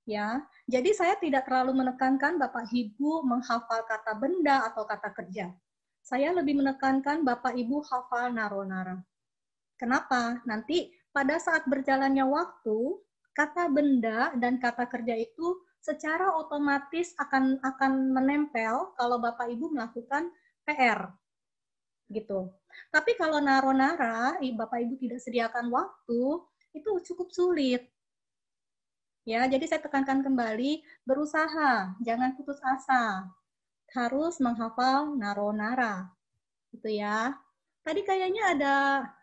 Ya, jadi saya tidak terlalu menekankan Bapak Ibu menghafal kata benda atau kata kerja. Saya lebih menekankan Bapak Ibu hafal naro-nara. Kenapa? Nanti pada saat berjalannya waktu, kata benda dan kata kerja itu secara otomatis akan menempel kalau Bapak Ibu melakukan PR. Gitu. Tapi kalau naro-nara, Bapak Ibu tidak sediakan waktu, itu cukup sulit. Ya, jadi saya tekankan kembali, berusaha, jangan putus asa. Harus menghafal naro-nara. Gitu ya. Tadi kayaknya ada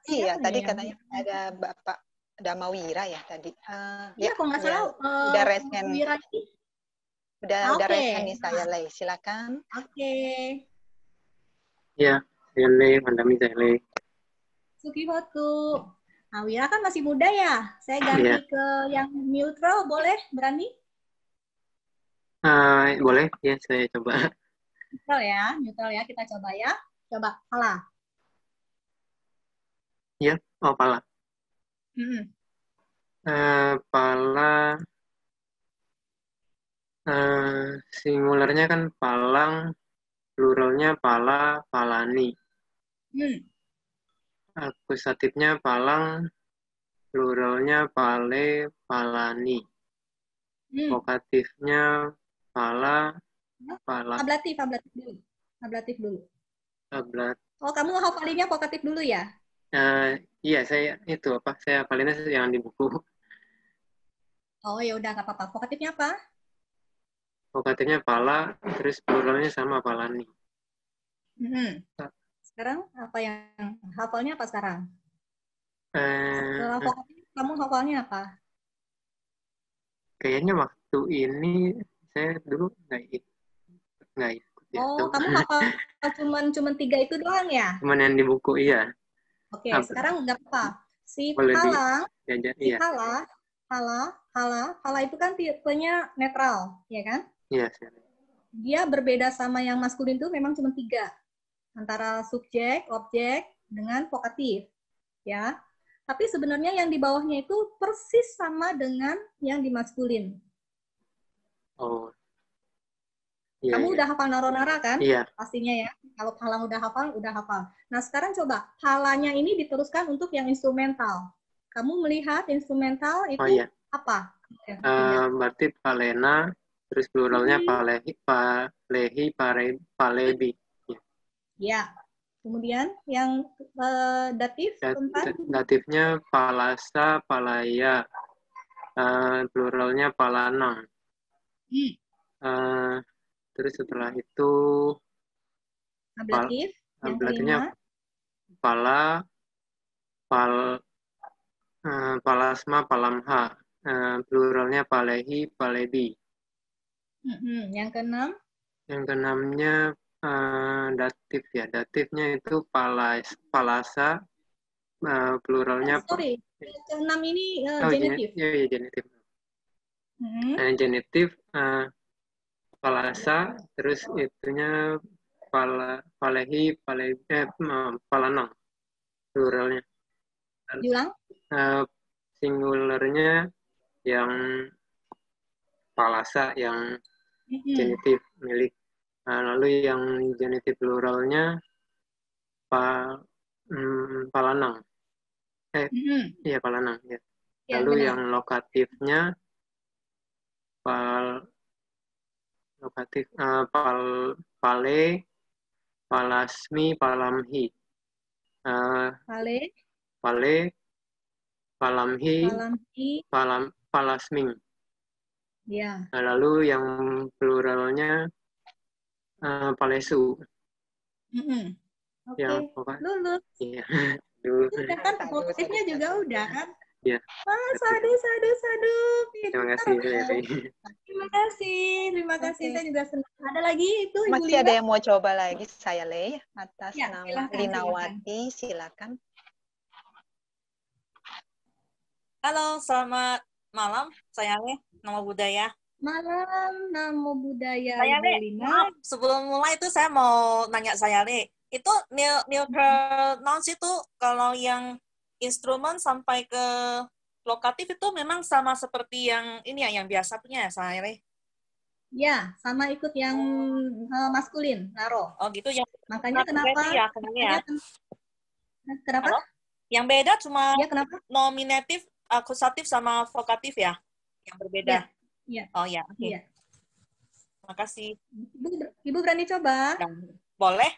Iya, siapa tadi ya? katanya ada Bapak Damawira ya tadi. Iya, Ya, kalau nggak ya, salah udah resen. Wira ini. Udah Oke. resen nih saya, Lei. Silakan. Oke. Ya, saya Le, Mandami saya Le. Sukihotu. Nah, Wira kan masih muda ya. Saya ganti ke yang neutral, boleh? Berani? Boleh, ya saya coba. Neutral ya. Kita coba ya. Coba, salah. Ya, pala. Pala, singularnya kan palang, pluralnya pala, palani. Akusatifnya palang, pluralnya pale, palani. Vokatifnya pala, pala. Ablatif dulu. Ablat. Oh, kamu hafalinnya vokatif dulu ya? Iya, saya itu saya hafalinnya yang di buku. Oh, ya udah nggak apa-apa. Vokatifnya apa? Vokatifnya pala, terus pluralnya sama palani. Sekarang apa yang hafalnya apa sekarang? Setelah Eh, vokatif, kamu hafalnya apa? Kayaknya waktu ini saya dulu nggak ikut ya. Oh, kamu hafal cuman 3 itu doang ya? Cuman yang di buku, iya. Oke, sekarang nggak apa. Si Boleh pala, iya. pala itu kan tipenya netral, ya kan? Iya. Dia berbeda sama yang maskulin itu memang cuma 3. Antara subjek, objek, dengan vokatif. Ya. Tapi sebenarnya yang di bawahnya itu persis sama dengan yang di maskulin. Oh. Iya, Kamu udah hafal naro-nara kan? Iya. Pastinya ya. Kalau halang udah hafal. Nah, sekarang coba halanya ini diteruskan untuk yang instrumental. Kamu melihat instrumental itu apa? Berarti palena, terus pluralnya palehi, palebi. Ya. Kemudian yang datif datifnya palasa, palaya. Pluralnya palanang. Terus setelah itu ablatifnya pala, palasma, palamha. Pluralnya palehi, palebi. Yang keenam? Yang keenamnya datif ya. Datifnya itu palasa, pluralnya. Sorry, keenam ini genitif. Iya, genitif. Genitif palasa, terus itunya palehi, palanang, pluralnya. Ulang? Singularnya yang palasa, yang genitif milik. Lalu yang genitif pluralnya palanang. Iya, palanang. Ya. Lalu benar. yang lokatifnya pale, palasmi, palamhi. Pale, palamhi, palasming. Ya. Nah, lalu yang pluralnya palesu. Oke. Lulus. Iya. Udah kan, vokatifnya juga udah kan? Iya. Sadu. Terima kasih. Terima kasih. Saya juga senang. Ada lagi itu Ibu Masih ada yang mau coba lagi, saya Lei atas nama Linawati, silakan. Halo, selamat malam. Saya Le, Nama Budaya. Malam, Namo Buddhaya. Saya Le, maaf, sebelum mulai itu saya mau nanya saya Le. Itu neutral nouns itu kalau yang instrumen sampai ke lokatif itu memang sama seperti yang ini ya, yang biasa punya ya, saya Le. Ya, sama ikut yang maskulin, naro. Oh gitu, yang Makanya kenapa? ya, ya. Kenapa? Halo? Yang beda cuma Ya, kenapa? nominatif, akusatif sama vokatif ya, yang berbeda. Ya. Oh ya, oke. Iya. Makasih. Ibu berani coba? Boleh?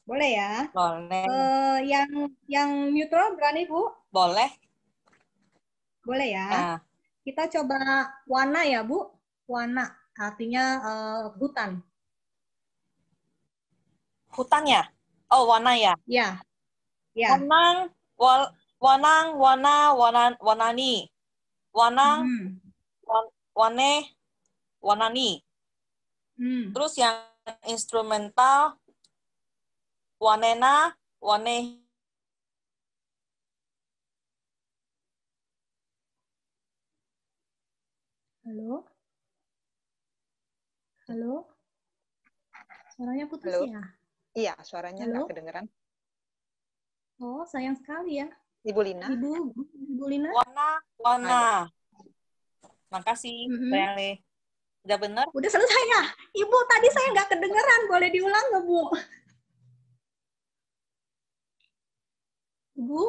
Boleh ya. Boleh. Yang neutral berani Bu? Boleh. Boleh ya. Nah. Kita coba warna ya Bu. Warna artinya hutan. Hutan ya? Oh, warna ya? Ya. Ya. Wanang, wanani. Wanang, wane, wanani. Terus yang instrumental, wanena, wane. Halo? Halo? Suaranya putus Halo? ya? Iya, suaranya nggak kedengeran. Oh, sayang sekali ya. Ibu Lina? Ibu Lina? Warna. Makasih, sayang Le. Udah benar? Udah selesai ya? Ibu, tadi saya nggak kedengeran. Boleh diulang nggak, Bu? Bu,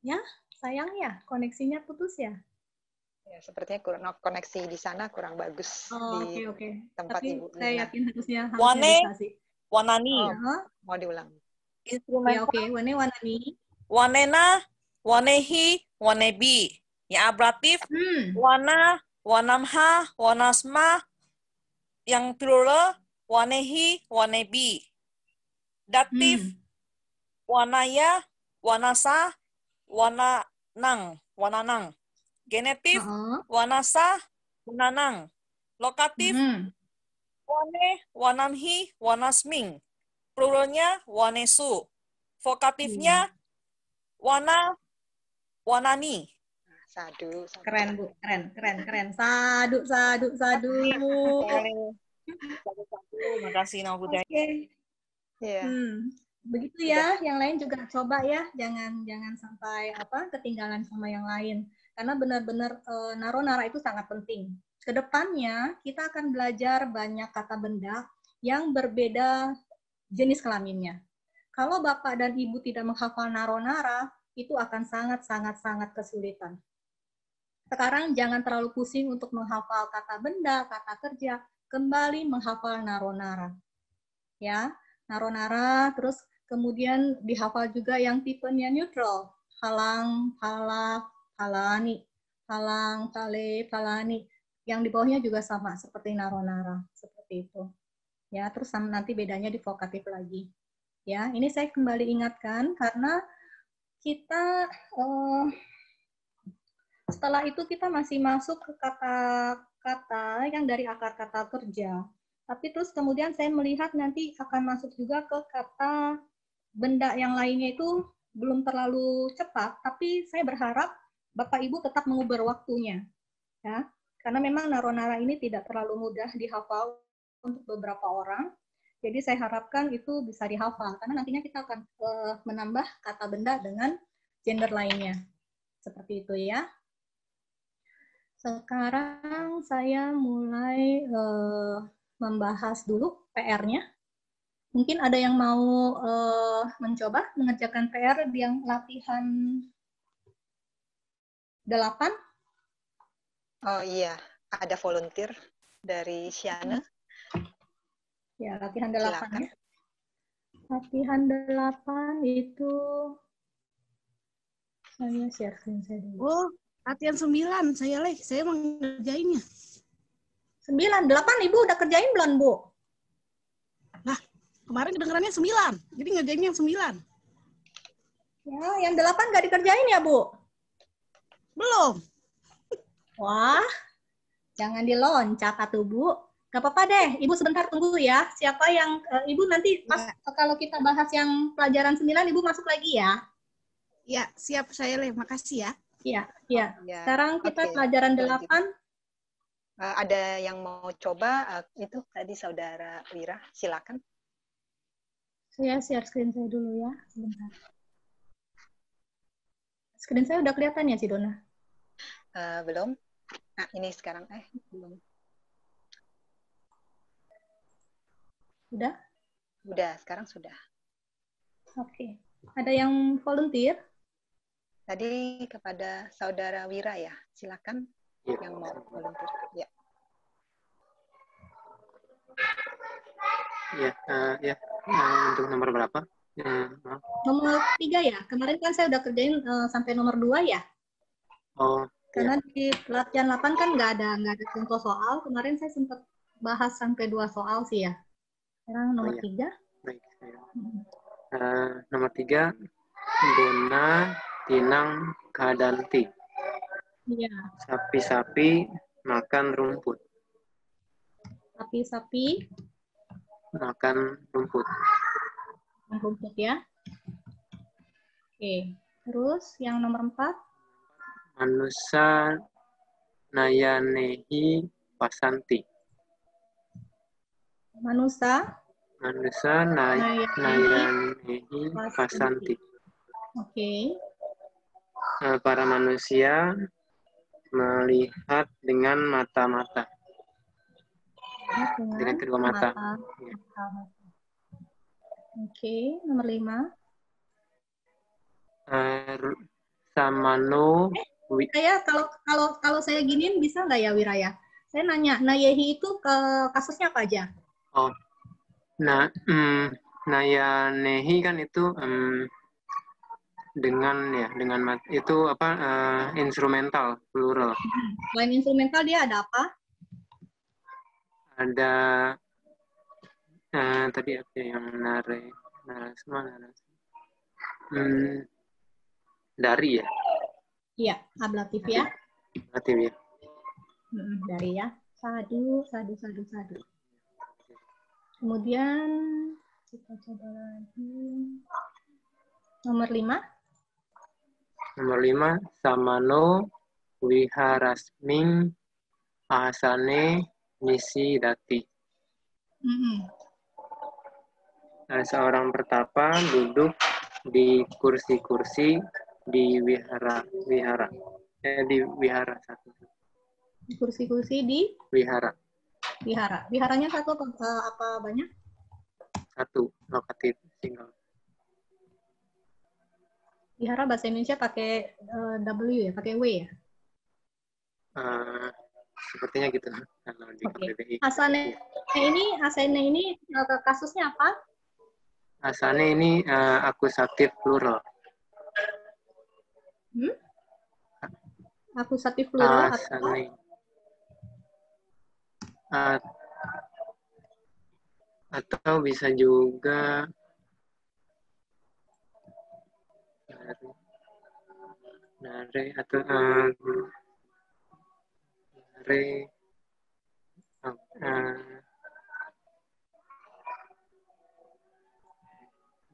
ya, sayang ya, koneksinya putus ya? Ya, sepertinya koneksi di sana kurang bagus di tempat Tapi Ibu Lina. saya yakin harusnya bisa sih. Wanani. Mau diulang. Ya, oke. Wanani. Wanena, wanehi, wanebi. Yang ablatif, wana, wanamha, wanasma. Yang plural, wanehi, wanebi. Datif, wanaya, wanasa, wananang. Genetif, wanasa, wananang. Lokatif, wane, wanamhi, wanasming. Pluralnya, wanesu. Vokatifnya, wana, wanani. Sadu. Keren, Bu. Keren. Sadu. Makasih, Nau Budaya. Oke. Begitu ya. Yang lain juga coba ya. Jangan sampai ketinggalan sama yang lain. Karena benar-benar naro-nara itu sangat penting. Kedepannya kita akan belajar banyak kata benda yang berbeda jenis kelaminnya. Kalau Bapak dan Ibu tidak menghafal naro-nara, itu akan sangat kesulitan. Sekarang jangan terlalu pusing untuk menghafal kata benda, kata kerja, kembali menghafal naro-nara. Ya, naro-nara, terus kemudian dihafal juga yang tipenya neutral. Halang, halak, halani, halang, pale, palani. Yang di bawahnya juga sama seperti naro-nara, seperti itu. Ya, terus nanti bedanya di vokatif lagi. Ya, ini saya kembali ingatkan karena kita setelah itu kita masih masuk ke kata-kata yang dari akar kata kerja. Tapi terus kemudian saya melihat nanti akan masuk juga ke kata benda yang lainnya itu belum terlalu cepat, tapi saya berharap Bapak Ibu tetap mengubur waktunya. Ya, karena memang naro-nara ini tidak terlalu mudah dihafal untuk beberapa orang. Jadi saya harapkan itu bisa dihafal, karena nantinya kita akan menambah kata benda dengan gender lainnya. Seperti itu ya. Sekarang saya mulai membahas dulu PR-nya. Mungkin ada yang mau mencoba mengerjakan PR yang latihan 8? Oh iya, ada volunteer dari Siana. Ya, latihan 8 ya. Latihan 8 itu saya share screen saya dulu. Oh, latihan 9 saya mau ngerjainnya. 9, 8 Ibu udah kerjain belum, Bu? Lah, kemarin kedengarannya 9. Jadi ngerjain yang 9. Ya, yang 8 nggak dikerjain ya, Bu? Belum. Wah, jangan diloncat atuh, Bu. Gak apa-apa deh, Ibu sebentar tunggu ya. Siapa yang, Ibu nanti pas kalau kita bahas yang pelajaran 9, Ibu masuk lagi ya. Ya, siap saya makasih ya. Iya. Sekarang kita pelajaran 8. Ada yang mau coba, itu tadi Saudara Wira, silakan. Saya share screen saya dulu ya, sebentar. Screen saya udah kelihatan ya, Cidona? Belum. Nah, ini sekarang. Belum. Udah? Udah, sekarang sudah. Oke. Ada yang volunteer? Tadi kepada Saudara Wira ya. Silakan Iya. yang mau volunteer. Ya. Ya. Untuk nomor berapa? Maaf. Nomor 3 ya. Kemarin kan saya udah kerjain sampai nomor 2 ya. Oh, Karena di latihan 8 kan nggak ada contoh soal. Kemarin saya sempat bahas sampai 2 soal sih ya. Sekarang nomor 3. baik. Nomor 3, Bona, Tinang, Kadanti. Iya. Sapi-sapi makan rumput. Sapi-sapi Makan rumput. rumput ya. Oke. Terus yang nomor 4. Manusa nayanehi pasanti. Manusa nayanehi pasanti. Oke. Para manusia melihat dengan mata-mata. Dengan kedua mata. Ya. Oke, nomor 5. Samano Saya kalau saya giniin bisa nggak ya Wiraya? Saya nanya, Nayehi itu kasusnya apa aja? Oh, nayanehi kan itu dengan itu apa instrumental plural. Selain instrumental dia ada apa? Ada tadi apa yang dari ya? Iya, ablatif ya. Ablatif ya. Dari ya. Sadu. Kemudian kita coba lagi. Nomor 5. Nomor 5, Samano Wiharasming Asane Nisi Dati. Seorang pertapa duduk di kursi-kursi di wihara. Di wihara satu. Kursi-kursi di Wihara. Wiharanya satu apa banyak? Satu, lokatif single. Wihara bahasa Indonesia pakai W ya, pakai W ya? Sepertinya gitu kalau di KBBI. Asane ini kasusnya apa? Asane ini akusatif plural. Akusatif plural Asane. Atau bisa juga nare atau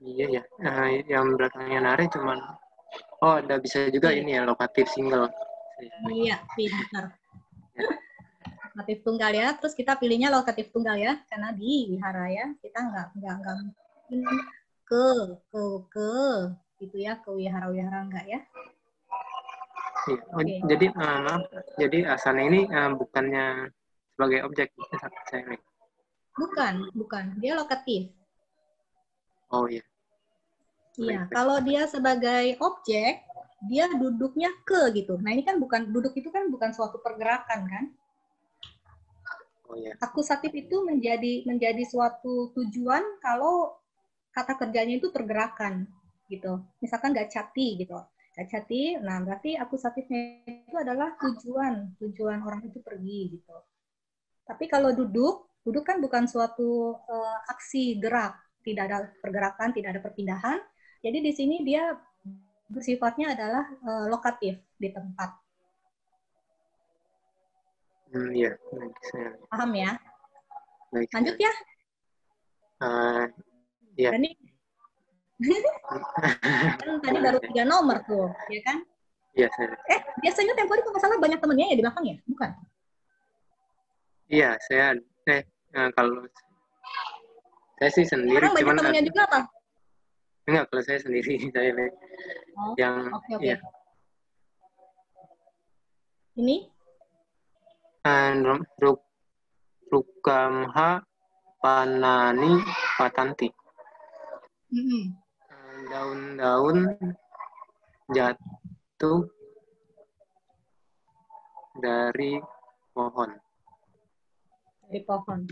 iya ya, yang belakangnya nare cuman ada bisa juga ini ya lokatif single. Iya, pintar. Lokatif tunggal ya. Terus kita pilihnya lokatif tunggal ya, karena di wihara ya kita nggak ke gitu ya, ke wihara enggak ya. Iya. Jadi maaf, jadi asana ini bukannya sebagai objek saya. Bukan, dia lokatif. Oh iya. Iya, kalau dia sebagai objek, dia duduknya ke gitu. Nah ini kan duduk itu kan bukan suatu pergerakan kan? Oh iya. Akusatif itu menjadi suatu tujuan kalau kata kerjanya itu pergerakan gitu. Misalkan gacati gitu. Gacati, nah berarti akusatifnya itu adalah tujuan orang itu pergi gitu. Tapi kalau duduk kan bukan suatu aksi gerak, tidak ada pergerakan, tidak ada perpindahan. Jadi di sini dia bersifatnya adalah lokatif di tempat. Iya. Paham ya? Baik, lanjut ya? Iya. Kan tadi baru 3 nomor tuh, ya kan? Iya, saya. Biasanya tempo itu nggak salah banyak temennya ya di belakang ya? Bukan? Iya, saya kalau saya sih sendiri. Sekarang banyak temennya juga apa? Enggak, kalau saya sendiri. Saya yang Oke. ya. Ini Rukamha panani patanti. Daun-daun jatuh dari pohon. dari pohon.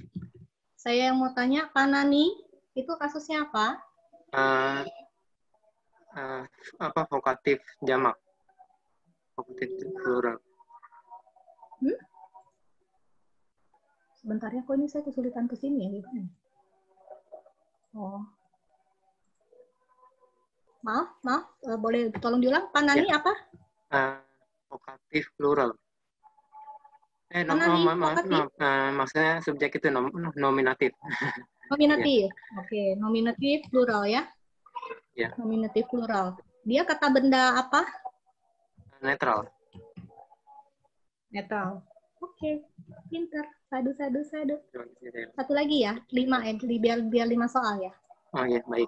Saya yang mau tanya, panani itu kasusnya apa? Vokatif jamak. Vokatif plural. Sebentar ya, kok ini saya kesulitan kesini ya? Gimana? Oh. Maaf, boleh tolong diulang? Panani Ya. apa? Vokatif plural. Panani, vokatif? Maksudnya subjek itu nominatif. Nominatif. Oke, nominatif plural ya? Ya. Nominatif plural. Dia kata benda apa? Netral. Netral. Oke, pinter. Sadu. Satu lagi ya, 5 biar 5 soal ya. Oh ya, baik.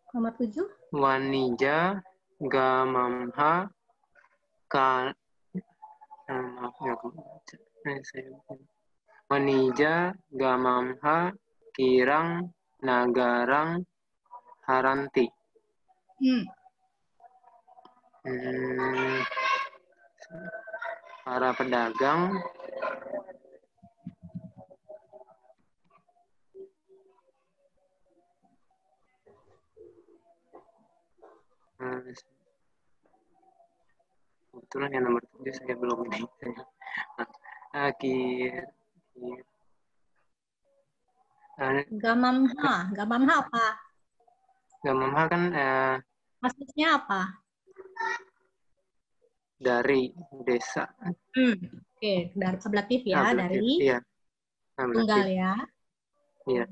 Nomor 7. Wanija gamamha Wanija gamamha kirang nagarang haranti. Para pedagang kebetulan yang nomor 7 saya belum ini. Gamamha apa? Gamamha kan maksudnya apa? Dari desa. Oke, dari ablatif ya, dari iya. tunggal ya. Iya.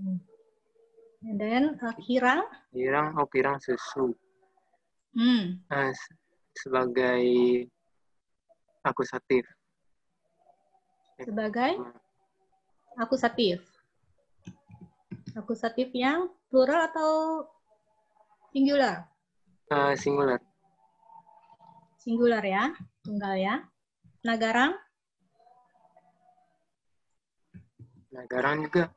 And then kirang? Kirang susu. Sebagai akusatif. Sebagai akusatif. Akusatif yang plural atau singular? Singular. Singular ya, tunggal ya. Nagarang? Nagarang juga.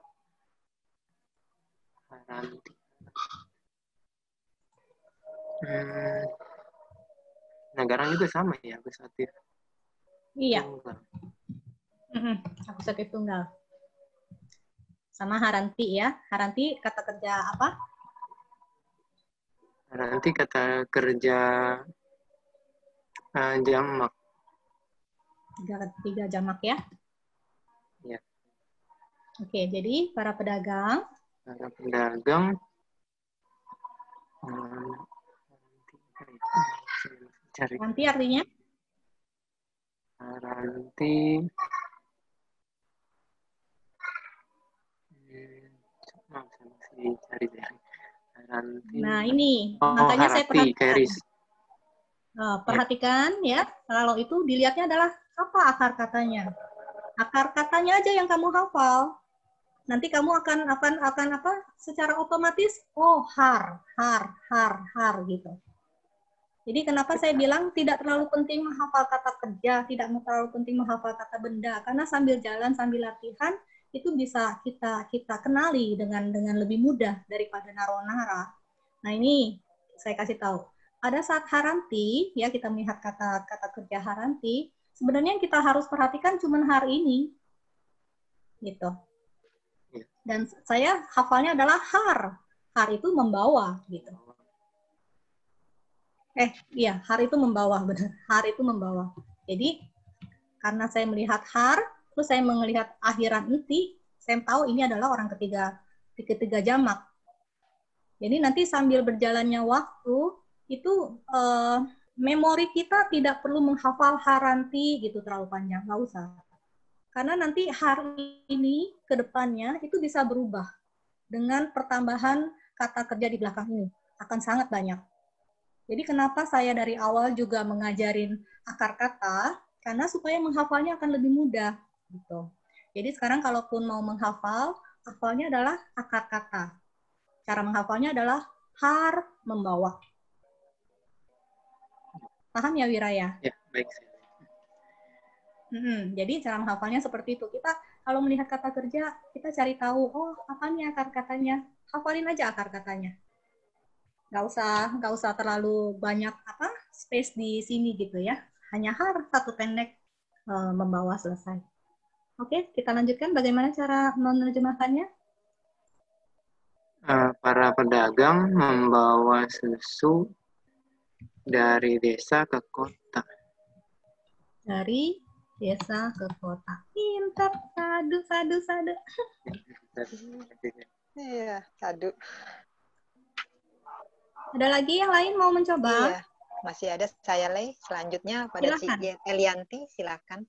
Haranti. Nagarang juga sama ya, akusatif. Iya. Akusatif tunggal. Sama haranti ya. Haranti kata kerja apa? Haranti kata kerja jamak. 3 jamak ya. Ya. Oke, jadi para pedagang. Haranti artinya? Haranti. Nah ini, makanya saya perhatikan. Perhatikan ya, kalau itu dilihatnya adalah apa akar katanya. Akar katanya aja yang kamu hafal. Nanti kamu akan apa? Secara otomatis, har gitu. Jadi kenapa saya bilang tidak terlalu penting menghafal kata kerja, tidak terlalu penting menghafal kata benda, karena sambil jalan, sambil latihan, itu bisa kita kenali dengan lebih mudah daripada naro-nara. Nah ini saya kasih tahu. Ada saat haranti, ya kita melihat kata kerja haranti, sebenarnya yang kita harus perhatikan cuma hari ini, gitu. Dan saya hafalnya adalah har. Har itu membawa, gitu. Iya, har itu membawa, benar. Har itu membawa. Jadi karena saya melihat har, terus saya melihat akhiran enti, saya tahu ini adalah orang ketiga jamak. Jadi nanti sambil berjalannya waktu, itu memori kita tidak perlu menghafal haranti gitu terlalu panjang, nggak usah. Karena nanti hari ini ke depannya itu bisa berubah dengan pertambahan kata kerja di belakang ini. Akan sangat banyak. Jadi kenapa saya dari awal juga mengajarin akar kata, karena supaya menghafalnya akan lebih mudah. Gitu. Jadi sekarang kalaupun mau menghafal, hafalnya adalah akar kata. Cara menghafalnya adalah har membawa. Paham ya Wira ya? Ya, baik. Jadi cara menghafalnya seperti itu. Kita kalau melihat kata kerja, kita cari tahu, oh apa nih akar katanya. Hafalin aja akar katanya. Nggak usah terlalu banyak space di sini gitu ya. Hanya harf satu pendek membawa selesai. Oke, kita lanjutkan bagaimana cara menerjemahkannya. Para pedagang membawa susu dari desa ke kota. Dari desa ke kota. Pintar, sadu. Iya, sadu. Ada lagi yang lain mau mencoba? Iya, masih ada saya Le. Selanjutnya pada Silakan. Elianti, silakan.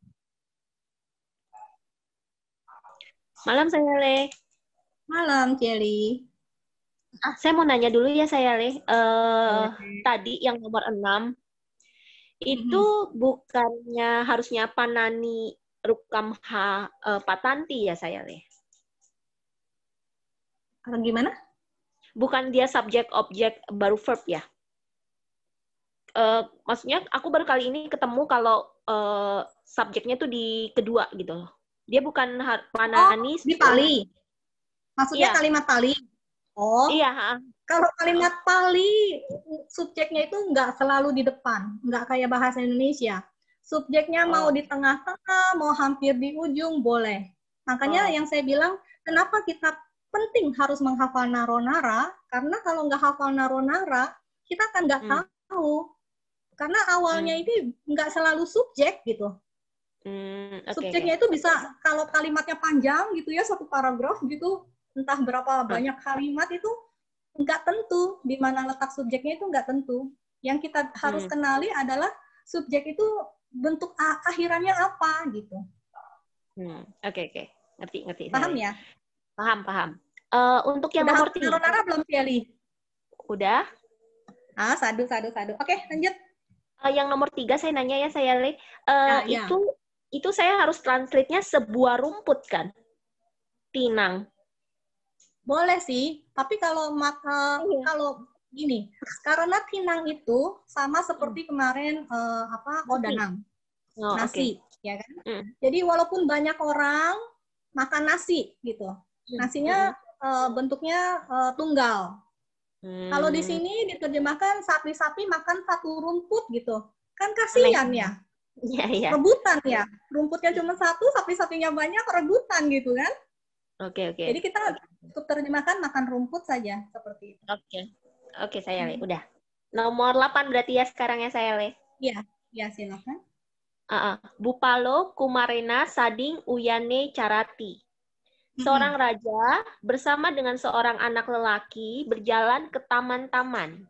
Malam saya Le. Malam, Celi. Saya mau nanya dulu ya saya Le. Tadi yang nomor 6 itu bukannya harusnya Panani Rukamha Patanti ya saya Le? Gimana? Bukan dia subjek objek baru verb ya? Maksudnya aku baru kali ini ketemu kalau subjeknya tuh di kedua gitu loh. Dia bukan Panani. Di pali. Maksudnya iya. Kalimat pali. Oh, iya. Kalau kalimat pali, subjeknya itu nggak selalu di depan, nggak kayak bahasa Indonesia. Subjeknya mau di tengah-tengah, mau hampir di ujung, boleh. Makanya yang saya bilang, kenapa kita penting harus menghafal naro-nara, karena kalau nggak hafal naro-nara, kita kan nggak tahu. Karena awalnya ini nggak selalu subjek gitu. Subjeknya itu bisa, kalau kalimatnya panjang gitu ya, satu paragraf gitu, entah berapa banyak kalimat itu, nggak tentu di mana letak subjeknya itu nggak tentu. Yang kita harus kenali adalah subjek itu bentuk akhirannya apa gitu. Oke. Ngerti. Paham ya? Paham. Untuk yang udah nomor 3. Nara belum Fiali? Udah. Sadu. Oke, lanjut. Yang nomor 3 saya nanya ya saya Le. Itu saya harus translate-nya sebuah rumput kan? Tinang. Boleh sih, tapi kalau gini, karena tinang itu sama seperti kemarin odanang, nasi, ya kan? Jadi walaupun banyak orang makan nasi gitu, nasinya bentuknya tunggal. Kalau di sini diterjemahkan sapi-sapi makan satu rumput gitu, kan kasihan ya? Iya. Rebutan ya, rumputnya cuma satu, sapi-sapinya banyak, rebutan gitu kan? Oke. Jadi kita untuk terjemahkan makan rumput saja seperti itu. Oke, saya Le. Udah. Nomor 8 berarti ya sekarang ya saya Le. Iya, silakan. Bupalo Kumarena Sading Uyane Carati. Seorang raja bersama dengan seorang anak lelaki berjalan ke taman-taman.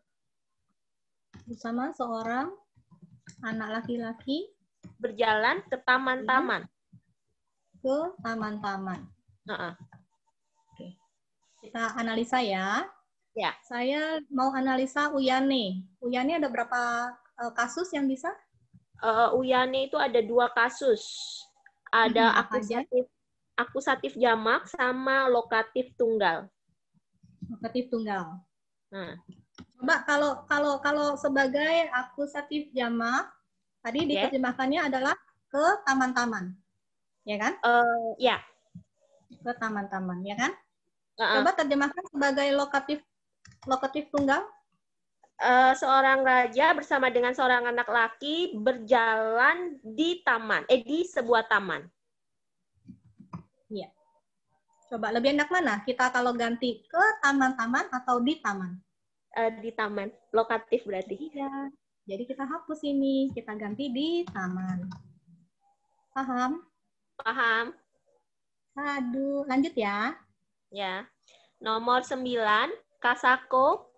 Bersama seorang anak laki-laki berjalan ke taman-taman. Ke taman-taman. Oke. Kita analisa ya. Ya. Saya mau analisa Uyane. Uyane ada berapa kasus yang bisa? Uyane itu ada 2 kasus. Ada akusatif jamak sama lokatif tunggal. Lokatif tunggal. Coba kalau sebagai akusatif jamak, tadi diterjemahkannya adalah ke taman-taman. Ya kan? Ya. Ke taman-taman, ya kan? Coba terjemahkan sebagai lokatif tunggal. Seorang raja bersama dengan seorang anak laki berjalan di taman, di sebuah taman. Iya. Coba lebih enak mana? Kita kalau ganti ke taman-taman atau di taman? Di taman, lokatif berarti. Iya. Jadi kita hapus ini, kita ganti di taman. Paham? Paham. Aduh, lanjut ya. Ya. Nomor 9, Kasako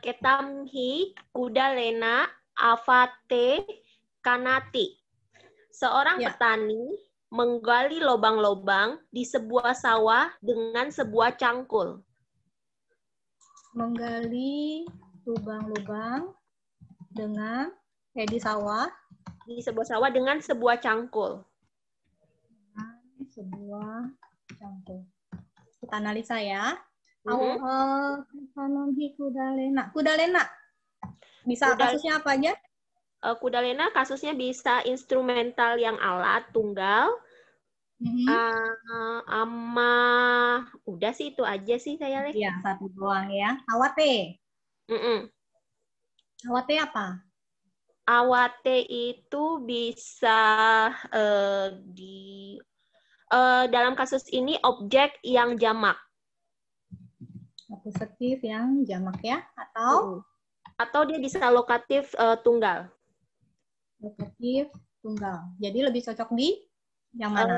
Ketamhi Kudalena Avate Kanati. Seorang petani menggali lubang-lubang di sebuah sawah dengan sebuah cangkul. Menggali lubang-lubang dengan di sawah. Di sebuah sawah dengan sebuah cangkul. Sebuah cangkul. Kita analisa ya. Kudalena. Bisa kasusnya apa aja? Kudalena kasusnya bisa instrumental yang alat tunggal. Ama udah sih itu aja sih saya lihat. Iya, satu doang ya. Awate. Awate apa? Awate itu bisa dalam kasus ini objek yang jamak. Akusatif yang jamak ya, atau dia bisa lokatif tunggal. lokatif tunggal. Jadi lebih cocok di yang mana?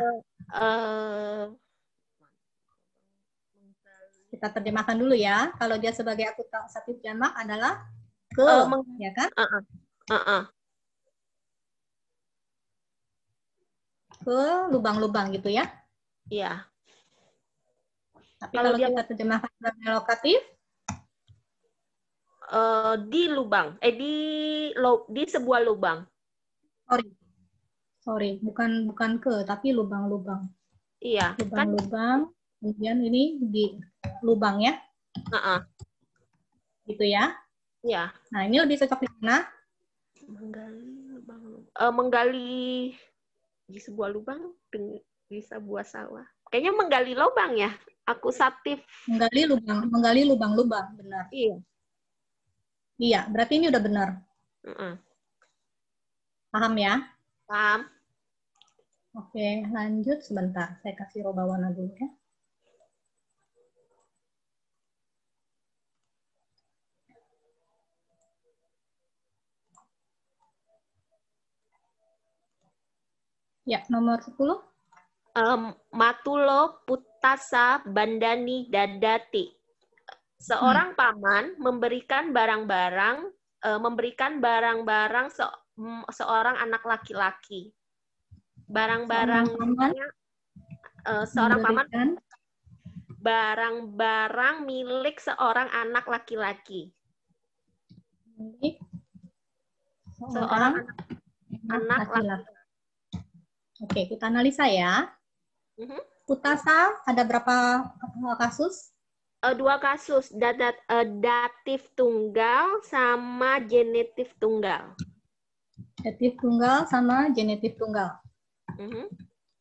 Kita terjemahkan dulu ya. Kalau dia sebagai akusatif jamak adalah ke, ya kan? Ke lubang-lubang gitu ya? Iya. Tapi kalau kita terjemahkan sebagai lokatif? Di lubang, di sebuah lubang. Sorry, bukan ke, tapi lubang-lubang. Iya. Lubang-lubang, kemudian ini di lubang ya? Gitu ya? Iya. Nah, ini lebih cocok di mana? Menggali di sebuah lubang, di sebuah sawah. Kayaknya menggali lubang ya, akusatif. Menggali lubang-lubang, benar. Iya. Iya, berarti ini udah benar. Paham ya? Paham. Oke, lanjut sebentar. Saya kasih roba warna dulu ya. Ya, nomor 10. Matulo Putasa Bandani Dadati. Seorang paman memberikan barang-barang seorang anak laki-laki. Barang-barangnya seorang paman barang-barang milik seorang anak laki-laki. Seorang anak laki-laki. Oke, kita analisa ya. Putasa ada berapa kasus? 2 kasus, datif tunggal sama genitif tunggal. Datif tunggal sama genitif tunggal.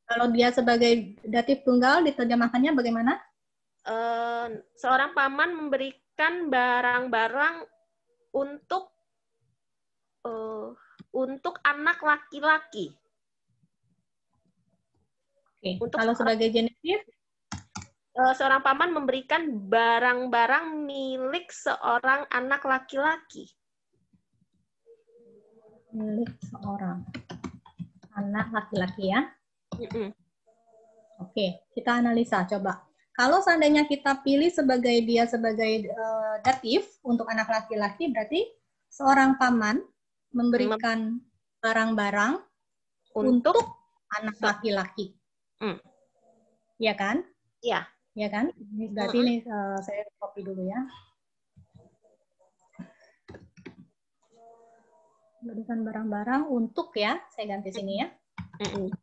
Kalau dia sebagai datif tunggal, diterjemahkannya bagaimana? Seorang paman memberikan barang-barang untuk anak laki-laki. Oke. Kalau sebagai genitif? Seorang paman memberikan barang-barang milik seorang anak laki-laki. Milik seorang anak laki-laki ya. Oke, kita analisa coba. Kalau seandainya kita pilih dia sebagai datif untuk anak laki-laki, berarti seorang paman memberikan barang-barang untuk anak laki-laki. Iya kan? Iya. Ya kan? Berarti ini saya copy dulu ya. Berikan barang-barang untuk ya, saya ganti sini ya.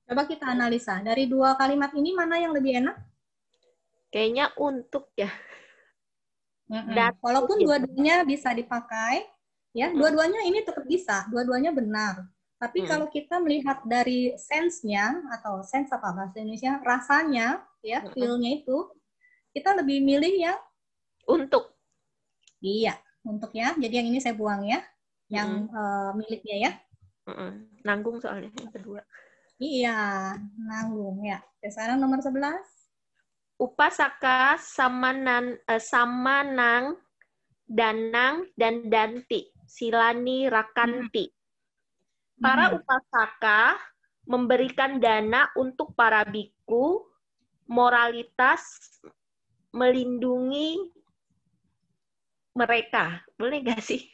Coba kita analisa. Dari 2 kalimat ini mana yang lebih enak? Kayaknya untuk ya. Walaupun dua-duanya bisa dipakai, ya, dua-duanya ini tetap bisa, dua-duanya benar. Tapi kalau kita melihat dari sense-nya atau sense apa bahasa Indonesia, rasanya, ya, feel-nya itu, kita lebih milih yang untuk. Iya, untuk ya. Jadi yang ini saya buang ya, yang miliknya ya. Nanggung soalnya yang kedua. Iya, nanggung ya. Sekarang nomor 11. Upasaka samanang danang dan danti silani rakanti. Para upasaka memberikan dana untuk para biku, moralitas melindungi mereka. Boleh nggak sih?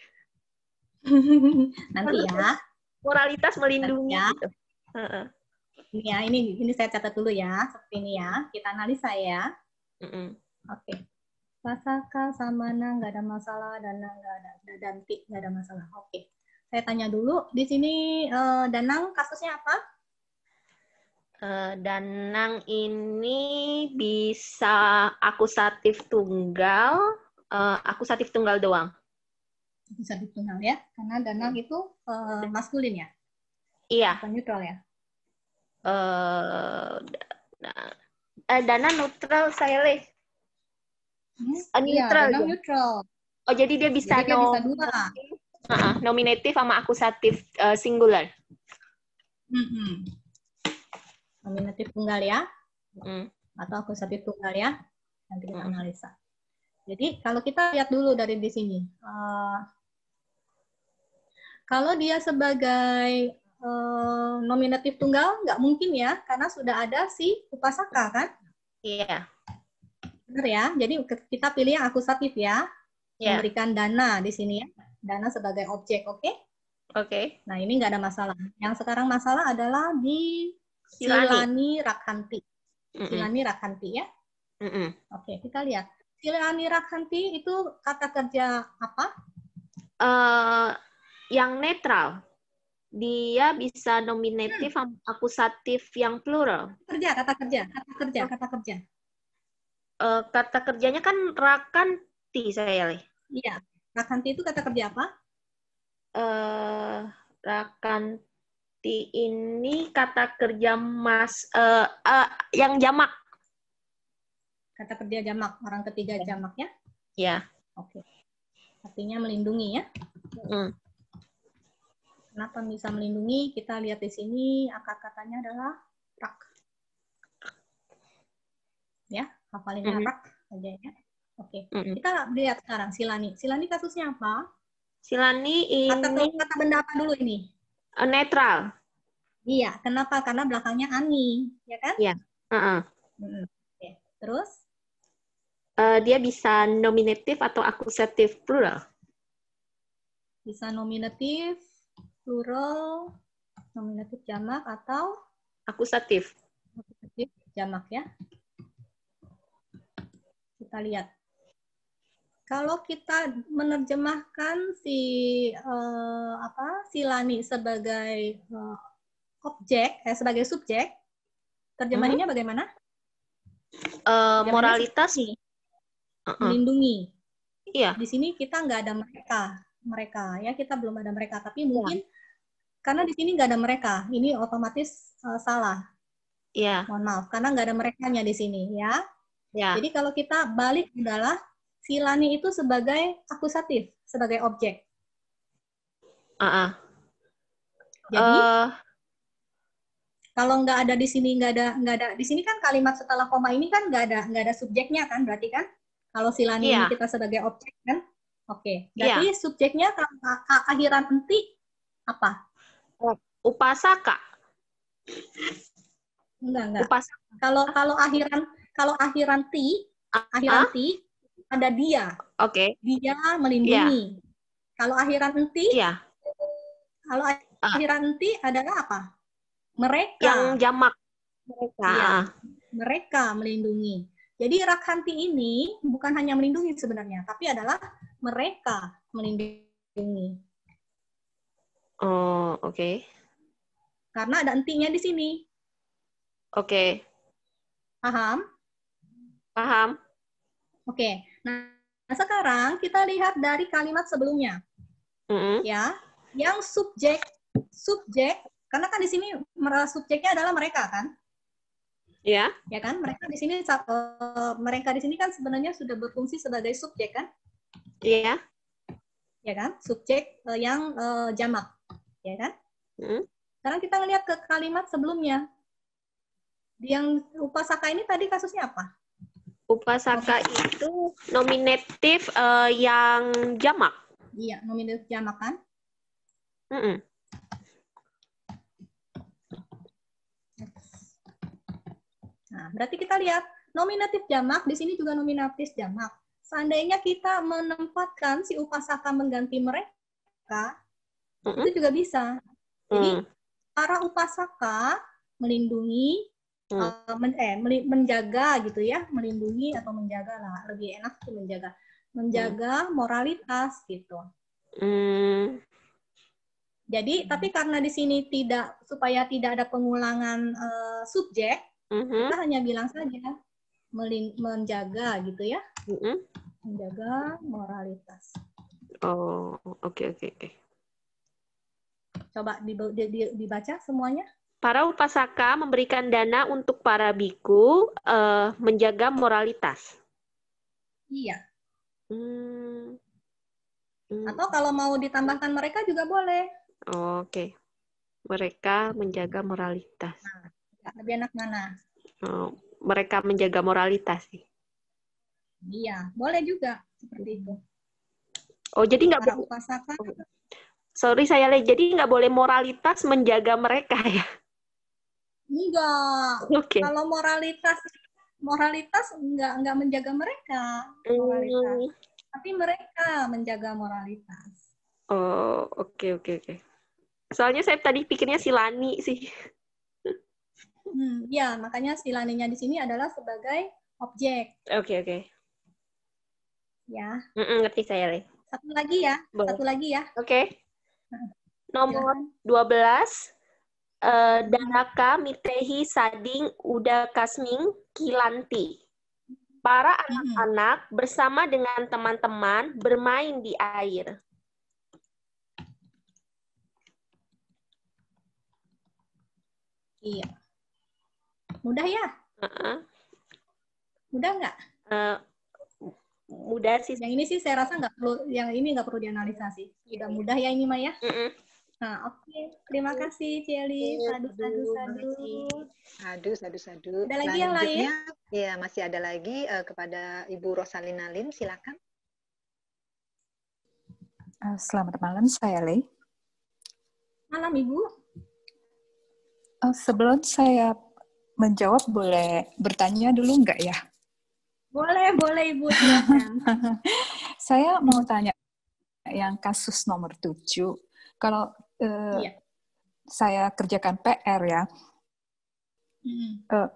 Nanti ya. Moralitas melindungi. Ya. Gitu. Ya, ini saya catat dulu ya, seperti ini ya. Kita analisa ya. Oke. Pasaka, samana, nggak ada masalah, dana nggak ada, danti nggak ada masalah. Oke. Saya tanya dulu, di sini danang kasusnya apa? Danang ini bisa akusatif tunggal doang. Akusatif tunggal ya, karena Danang itu maskulin ya, Iya. bukan netral ya. Dana neutral saya leh. Iya, Neutral. Danang neutral. Oh, jadi dia bisa Jadi dia bisa dua. nominatif sama akusatif singular. Nominatif tunggal ya, Mm. atau akusatif tunggal ya. Nanti kita analisa. Jadi kalau kita lihat dulu dari di sini, kalau dia sebagai nominatif tunggal nggak mungkin ya, karena sudah ada si upasaka kan? Iya. Benar ya. Jadi kita pilih yang akusatif ya, memberikan dana di sini ya, dana sebagai objek, oke? Oke. Nah ini nggak ada masalah. Yang sekarang masalah adalah di Silani Rakhanti. Silani Rakhanti ya. Oke, kita lihat. Silani Rakhanti itu kata kerja apa? Yang netral. Dia bisa nominatif sama akusatif yang plural. Kata kerja. Kata kerjanya kan rakanti saya leh. Iya. Rakhanti itu kata kerja apa? Rakanti ini kata kerja yang jamak. Kata kerja jamak, orang ketiga jamak ya? Ya. Oke. Artinya melindungi ya? Mm. Kenapa bisa melindungi? Kita lihat di sini akar katanya adalah rak. Ya, hafalinnya rak aja ya. Oke. Kita lihat sekarang Silani. Silani kasusnya apa? Silani ini kata benda apa dulu ini? Netral. Iya, kenapa? Karena belakangnya ani, ya kan? Iya. Oke. Terus? Dia bisa nominatif atau akusatif plural. Bisa nominatif, plural, nominatif jamak atau akusatif. Akusatif jamak ya. Kita lihat. Kalau kita menerjemahkan si Silani sebagai objek, sebagai subjek, terjemahannya bagaimana? Moralitas. Melindungi. Iya. Di sini kita nggak ada mereka ya, kita belum ada mereka, tapi mungkin karena di sini nggak ada mereka, ini otomatis salah. Iya. Mohon maaf, karena nggak ada merekanya di sini ya. Ya. Jadi kalau kita balik adalah Silani itu sebagai akusatif, sebagai objek. Jadi kalau nggak ada di sini, nggak ada di sini kan kalimat setelah koma ini kan nggak ada subjeknya kan, berarti kan kalau Silani ini kita sebagai objek kan, oke. Berarti subjeknya akhiran enti apa? Upasaka. Enggak. Upasaka. Kalau akhiran ti ada dia. Oke. Dia melindungi. Kalau akhiran enti, kalau akhiran enti adalah apa? Mereka. Yang jamak. Mereka. Iya, mereka melindungi. Jadi Rakhanti ini bukan hanya melindungi sebenarnya, tapi adalah mereka melindungi. Oh, oke. Karena ada entinya di sini. Oke. Paham? Paham. Oke. Nah, sekarang kita lihat dari kalimat sebelumnya. Ya, yang subjek, karena kan di sini subjeknya adalah mereka kan? Ya. Ya kan? Mereka di sini kan sebenarnya sudah berfungsi sebagai subjek kan? Iya. Ya kan? Subjek yang jamak, ya kan? Sekarang kita lihat ke kalimat sebelumnya. Yang upasaka ini tadi kasusnya apa? Upasaka itu nominatif yang jamak. Iya, nominatif jamak kan? Nah, berarti kita lihat nominatif jamak di sini juga nominatif jamak. Seandainya kita menempatkan si upasaka mengganti mereka, itu juga bisa. Jadi para upasaka melindungi, menjaga gitu ya, melindungi atau menjaga lah, lebih enak sih menjaga moralitas gitu. Jadi tapi karena di sini supaya tidak ada pengulangan subjek, kita hanya bilang saja menjaga gitu ya, menjaga moralitas. Oh, oke. Coba dibaca semuanya. Para upasaka memberikan dana untuk para biku menjaga moralitas. Iya. Hmm. Atau kalau mau ditambahkan mereka juga boleh. Oke. Mereka menjaga moralitas. Lebih enak mana? Mereka menjaga moralitas sih. Iya, boleh juga seperti itu. Oh, jadi nggak Para boleh. upasaka. Sorry saya jadi nggak boleh moralitas menjaga mereka ya? Enggak. Oke. Kalau moralitas enggak menjaga mereka. Moralitas. Tapi mereka menjaga moralitas. Oh, oke. Soalnya saya tadi pikirnya Silani sih. Ya, makanya silaninya di sini adalah sebagai objek. Oke. Ya. Ngerti saya, Le. Satu lagi ya. Boleh. Satu lagi ya. Oke. Nomor 12. Danaka Mitehi Sading Uda Kasming Kilanti. Para anak-anak bersama dengan teman-teman bermain di air. Iya. Mudah ya? Mudah nggak? Mudah sih. Yang ini sih saya rasa nggak perlu dianalisa sih. Sudah mudah ya ini Maya. Nah, oke. Terima kasih, Celi. Sadu. Ada lagi yang lain? Ya, masih ada lagi kepada Ibu Rosalina Lim, silakan. Selamat malam, saya Le. Malam, Ibu. Sebelum saya menjawab, boleh bertanya dulu nggak ya? Boleh Ibu. Silakan. Saya mau tanya yang kasus nomor 7. Kalau saya kerjakan PR ya,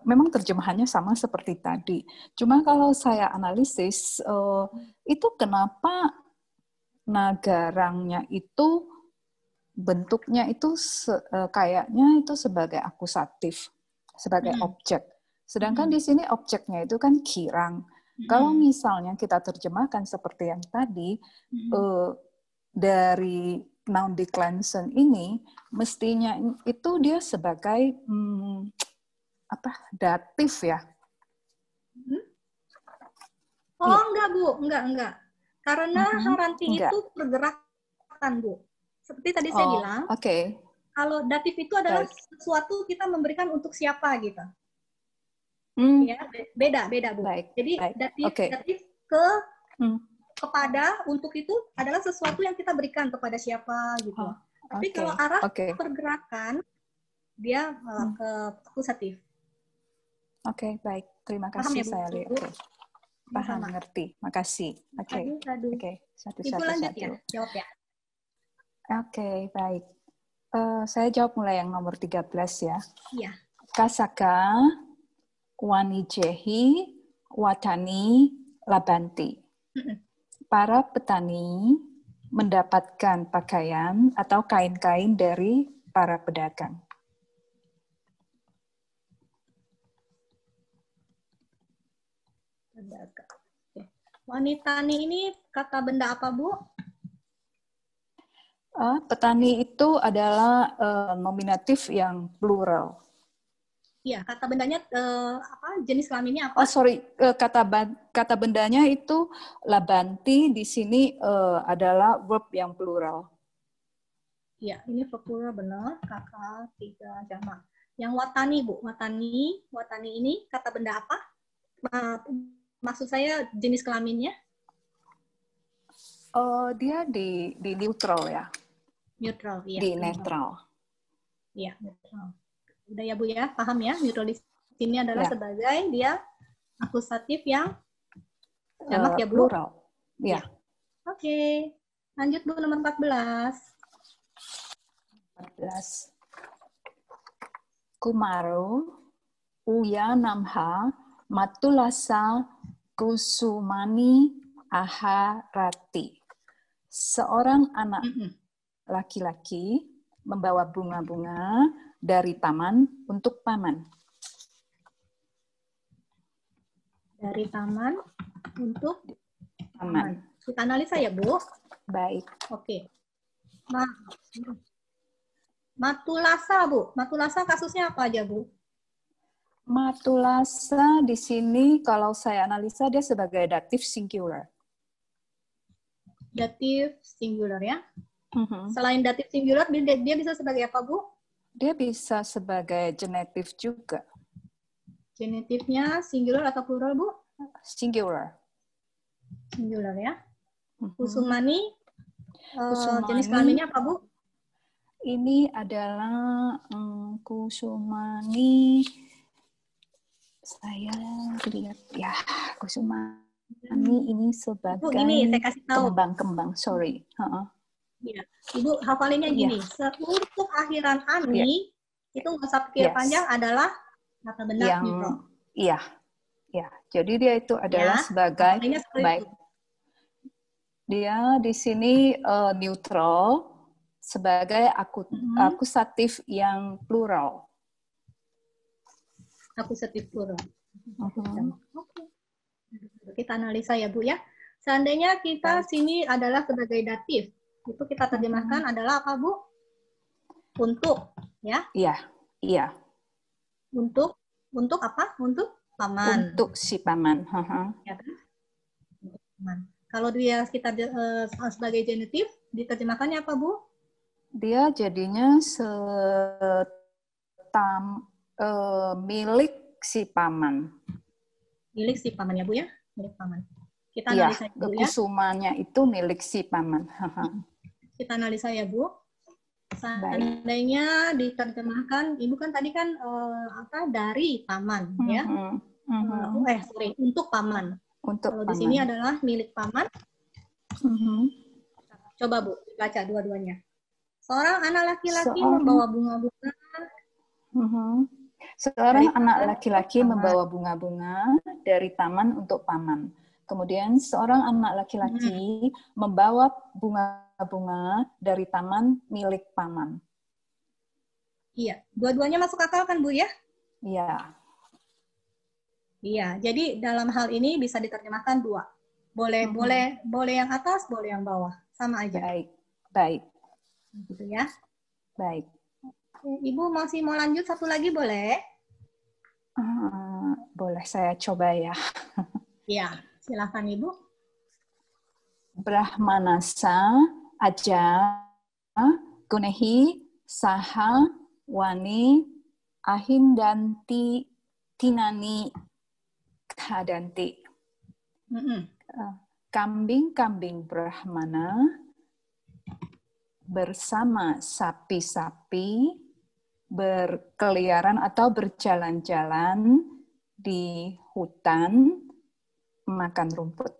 memang terjemahannya sama seperti tadi. Cuma kalau saya analisis, itu kenapa nagarangnya itu bentuknya itu kayaknya itu sebagai akusatif, sebagai objek. Sedangkan di sini objeknya itu kan kirang. Kalau misalnya kita terjemahkan seperti yang tadi, dari noun declension ini, mestinya itu dia sebagai datif ya? Enggak, Bu. Enggak. Karena haranti itu pergerakan, Bu. Seperti tadi saya bilang, kalau datif itu adalah sesuatu kita memberikan untuk siapa gitu. Ya, beda, Bu. Jadi datif kepada, untuk itu adalah sesuatu yang kita berikan kepada siapa gitu. Tapi kalau arah pergerakan, dia ke akusatif. Oke, baik. Terima kasih, saya lihat. Paham, ngerti. Makasih. Oke. Satu. Ibu lanjut ya, jawab ya. Oke, baik. Saya jawab mulai yang nomor 13 ya. Iya. Kasaka, wanijehi, watani, labanti. Para petani mendapatkan pakaian atau kain-kain dari para pedagang. Wanitani ini kata benda apa, Bu? Petani itu adalah nominatif yang plural. Iya, kata bendanya jenis kelaminnya apa? Kata bendanya itu labanti, di sini adalah verb yang plural. Iya, ini verb plural benar, kakak 3 jamak. Yang watani, Bu, watani ini kata benda apa? Maksud saya jenis kelaminnya? Dia di neutral ya. Neutral, iya. Di netral. Iya, netral. Udah ya Bu ya, paham ya? Neutral di sini adalah sebagai dia akusatif yang jamak ya Bu? Plural. Iya. Oke. Lanjut Bu, nomor 14. 14. Kumaro, Uya Namha, Matulasa, Kusumani, Aharati. Seorang anak laki-laki membawa bunga-bunga dari taman untuk paman. Dari taman untuk paman. Kita analisa ya, Bu. Baik. Oke. Matulasa, Bu. Matulasa kasusnya apa aja, Bu? Matulasa di sini kalau saya analisa dia sebagai datif singular. Datif singular ya. Mhm. Selain datif singular, dia bisa sebagai apa, Bu? Dia bisa sebagai genetif juga. Genitifnya singular atau plural, Bu? Singular. Singular ya. Mhm. Kusumani, Kusumani. jenis kelaminnya apa, Bu? Ini adalah Kusumani. Saya lihat ya, Kusumani ini sebagai Bu, gini, saya kasih tahu. kembang-kembang. Sorry. Ya. Ibu hafalinnya gini, untuk akhiran ani, itu nggak usah pikir panjang adalah kata benda yang neutral. Iya. Ya, jadi dia itu adalah Ya, sebagai hafalinnya seperti baik. itu. Dia di sini neutral sebagai akusatif yang plural. Akusatif plural. Oke. Kita analisa ya, Bu ya. Seandainya kita sini adalah sebagai datif, itu kita terjemahkan adalah apa, Bu? Untuk, ya? Iya. Untuk apa? Untuk paman. Untuk si paman. Ya kan? Untuk paman. Kalau dia kita sebagai genitif, diterjemahkannya apa, Bu? Dia jadinya milik si paman. Milik si paman ya, Bu ya? Milik paman. Kita analisa ya, Bu ya. Kusumanya itu milik si paman. Kita analisa ya, Bu. Seandainya diterjemahkan, Ibu kan tadi kan dari paman ya. Untuk paman. Kalau di sini adalah milik paman. Coba, Bu, baca dua-duanya. Seorang anak laki-laki membawa bunga-bunga. Seorang anak laki-laki membawa bunga-bunga dari taman untuk paman. Kemudian seorang anak laki-laki membawa bunga-bunga dari taman milik paman. Iya, dua-duanya masuk akal kan, Bu ya? Iya. Iya, jadi dalam hal ini bisa diterjemahkan dua. Boleh yang atas, boleh yang bawah, sama aja. Baik. Gitu ya. Baik. Ibu masih mau lanjut satu lagi boleh? Boleh saya coba ya. Ya, silakan Ibu. Brahmanasa aja gunehi saha wani ahindanti tinani kadanti. Kambing-kambing Brahmana bersama sapi-sapi berkeliaran atau berjalan-jalan di hutan makan rumput.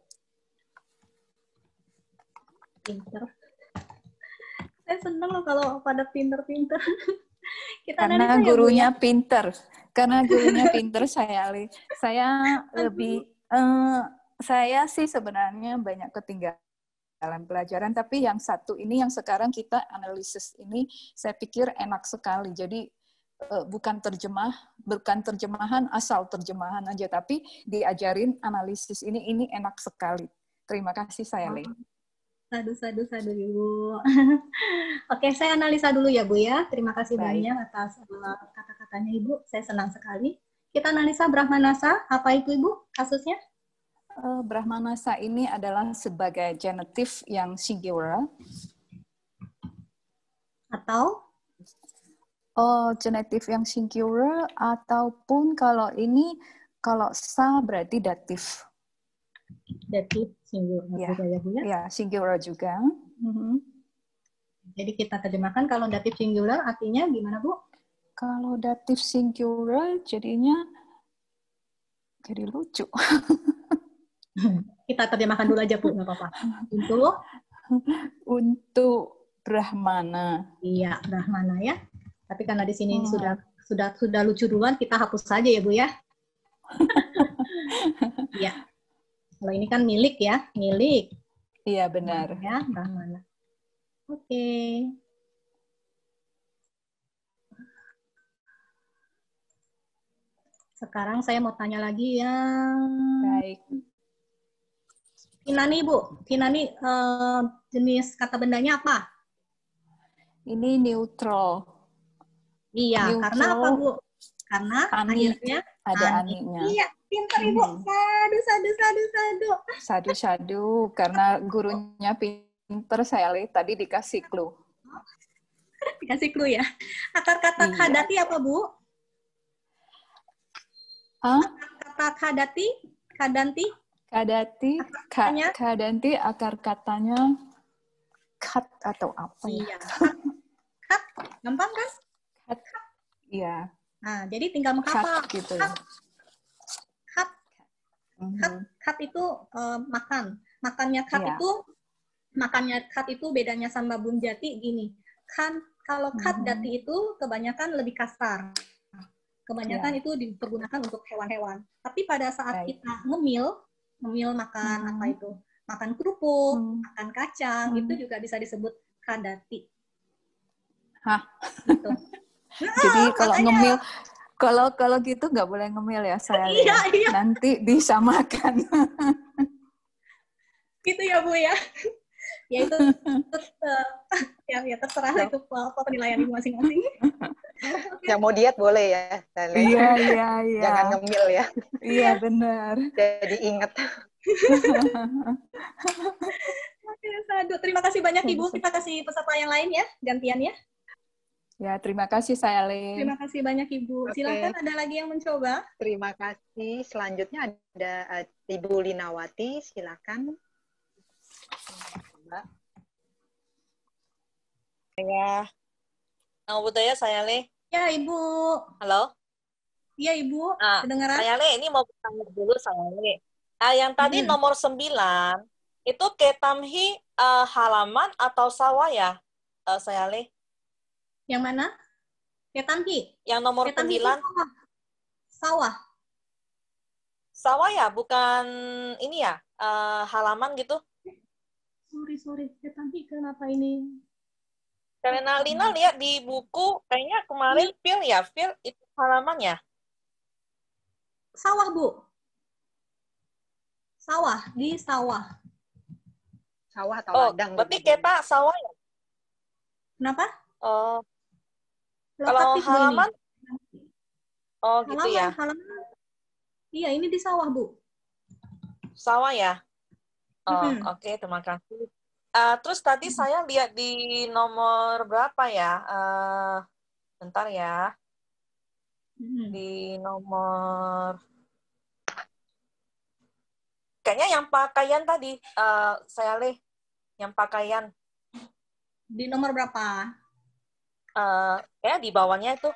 Pinter. Saya senang loh kalau pada pinter-pinter. Karena gurunya pinter. Karena gurunya pinter saya lebih saya sih sebenarnya banyak ketinggalan pelajaran, tapi yang satu ini yang sekarang kita analisis ini saya pikir enak sekali. Jadi bukan terjemahan asal terjemahan aja, tapi diajarin analisis ini enak sekali. Terima kasih saya Le. Sadu Ibu. Oke, saya analisa dulu ya Bu ya. Terima kasih banyak atas kata-katanya Ibu. Saya senang sekali. Kita analisa Brahmanasa. Apa itu Ibu kasusnya? Brahmanasa ini adalah sebagai genitif yang singular. Atau? Genitif yang singular ataupun kalau sa berarti datif. Datif singular juga ya Bu ya? Ya, singular juga. Jadi kita terjemahkan kalau datif singular artinya gimana Bu? Kalau datif singular jadinya jadi lucu. Kita terjemahkan dulu aja Bu, nggak apa-apa. Untuk Brahmana. Iya, Brahmana ya. Tapi karena di sini sudah lucu duluan, kita hapus saja ya Bu ya. Iya. Kalau ini kan milik ya, milik. Iya benar. Ya, Brahmana. Oke. Sekarang saya mau tanya lagi yang baik. Tinani, Bu. Tinani jenis kata bendanya apa? Ini neutral. Iya, karena apa, Neutral, Bu? Karena ani, akhirnya ada ani. aninya. Iya, pintar Ibu. Sadu, sadu, sadu, sadu. Sadu-sadu, karena gurunya pinter saya lihat tadi dikasih clue. Dikasih clue ya. Akar kata Iya. kadati apa, Bu? Ah, Kata kadati, kadanti, kadati, katanya? kadanti akar katanya cut atau apa ya? Iya. Kat, gampang kan? Cut. Iya, Nah, jadi tinggal menghafal. cut gitu ya. Kat, kat, Mhm. kat itu makan. Makannya kat Iya. itu, makannya kat itu bedanya sama Bun Jati gini. Kan kalau kat dati itu kebanyakan lebih kasar. Kebanyakan itu dipergunakan untuk hewan-hewan. Tapi pada saat Baik. kita ngemil makan apa itu? Makan kerupuk, makan kacang, itu juga bisa disebut kadati. Hah. Gitu. Jadi kalau makanya- ngemil, kalau gitu nggak boleh ngemil ya saya. Iya, lihat. iya. Nanti disamakan. Gitu ya, Bu ya. Ya itu ya terserah itu apa penilaian Ibu masing-masing. Yang mau diet boleh ya, Saleh. Iya, iya, iya. Jangan ngemil ya. Iya, benar. Jadi ingat. Oke, Sadu. Terima kasih banyak Ibu. Kita kasih peserta yang lain ya, gantian ya. Ya, terima kasih saya Le. Terima kasih banyak Ibu. Oke. Silakan ada lagi yang mencoba. Terima kasih. Selanjutnya ada Ibu Linawati, silakan. Coba. Ya. Nama budaya saya Le. Ya, Ibu. Halo. Iya, Ibu. Ah, Kedengaran? saya Le, ini mau bertanya dulu saya Le. Yang tadi nomor 9, itu ketamhi halaman atau sawah ya, saya Le? Yang mana? Ketanhi. Yang nomor Ketanhi itu 9, sawah. sawah ya, bukan ini ya, halaman gitu. Sorry. Ketanhi kenapa ini? Karena Lina lihat di buku, kayaknya kemarin Phil itu halaman ya. Sawah, Bu. Sawah, di sawah. Sawah atau Oh, ladang. berarti juga kita sawah ya? Kenapa? Oh, kalau Lokatif, Bu, halaman, ini. oh gitu ya, Halaman. Iya, ini di sawah, Bu. sawah ya. Oh, Mm-mm. oke, terima kasih. Terus tadi saya lihat di nomor berapa ya? Bentar ya. Di nomor, kayaknya yang pakaian tadi, saya lihat yang pakaian. Di nomor berapa? Ya di bawahnya itu.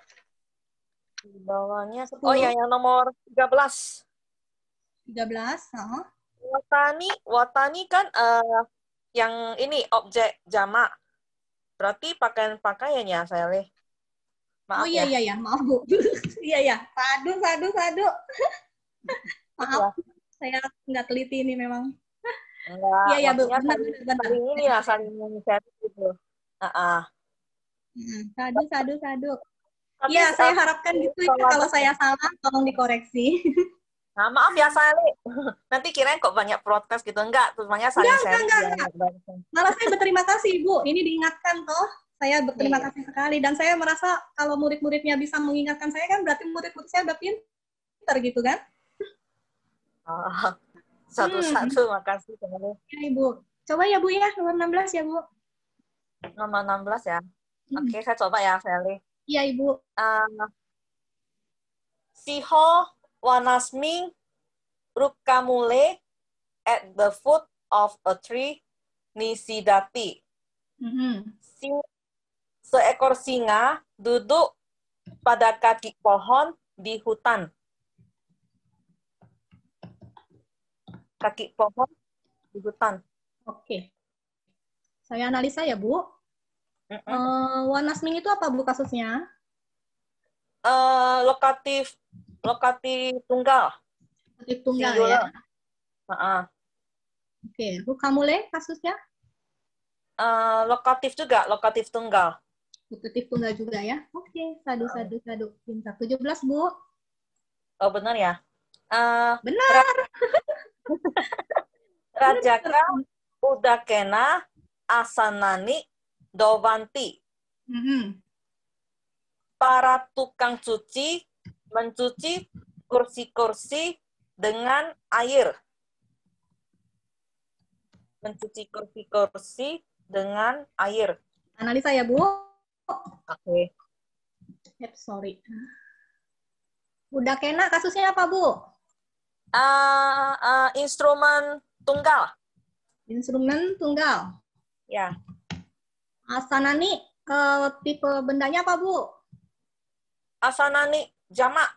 Di bawahnya. 10. Oh ya, yang nomor 13. 13. Watani kan yang ini objek jamak. Berarti pakaian-pakaian ya, saya lihat. Maaf Oh iya, ya. iya, maaf, Bu. Iya. Sadu. Maaf, saya nggak teliti ini memang. Enggak, Iya, Bu. maksudnya Benar. saling ini lah, saling inisiatif gitu. Sadu. Tapi, Iya, saya harapkan gitu ya. Kalau saya salah, tolong dikoreksi. Nah, maaf ya, Sally. Nanti kirain kok banyak protes gitu. Enggak, semuanya saling sharing. Enggak. Malah saya berterima kasih, Bu. Ini diingatkan toh. Saya berterima kasih sekali. Dan saya merasa kalau murid-muridnya bisa mengingatkan saya kan berarti murid-murid saya udah pintar gitu kan. Satu-satu, makasih. Ya, Ibu. Coba ya, Bu ya. Nomor 16 ya, Bu. Nomor 16 ya. Oke, saya coba ya, Sally. Iya, Ibu. Siho wanasming rukamule at the foot of a tree nisidati. Seekor singa duduk pada kaki pohon di hutan. Kaki pohon di hutan. Oke. Saya analisa ya, Bu. Wanasming itu apa, Bu, kasusnya? Lokatif tunggal. Lokatif tunggal Singular. ya. Oke. Rukamule kasusnya? Lokatif juga, lokatif tunggal. Lokatif tunggal juga ya. Oke. Sadu. Pintar. 17, Bu. Oh, benar ya? Benar. Rajaka udakena asanani dovanti. Para tukang cuci mencuci kursi-kursi dengan air. Mencuci kursi-kursi dengan air. Analisa ya, Bu. Oke. Sorry. Udah kena kasusnya apa, Bu? Instrumen tunggal. Instrumen tunggal. Ya. Asanani, tipe bendanya apa, Bu? Asanani jamak.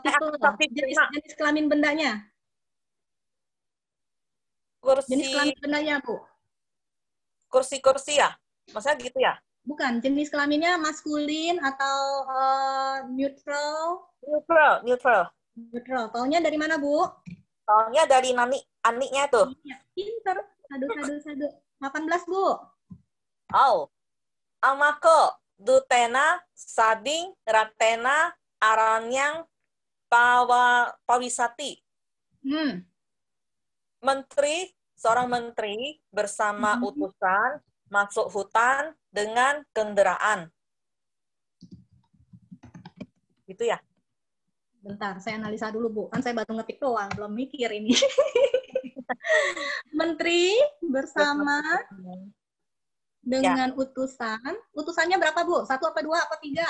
Tipe jenis kelamin bendanya. Jenis Kursi, kelamin bendanya, Bu. kursi-kursi ya? Maksudnya gitu ya? Bukan, jenis kelaminnya maskulin atau neutral? Neutral. Neutral. Taunya dari mana, Bu? Soalnya dari aniknya tuh. Iya, pinter. Sadu. 18, Bu. Oh. Amako dutena sading ratena aranyang pawisati. Seorang menteri bersama utusan masuk hutan dengan kendaraan. Gitu ya? Bentar, saya analisa dulu, Bu. Kan saya baru ngetik doang, belum mikir ini. Menteri bersama dengan utusan. Utusannya berapa, Bu? 1 apa 2 apa 3?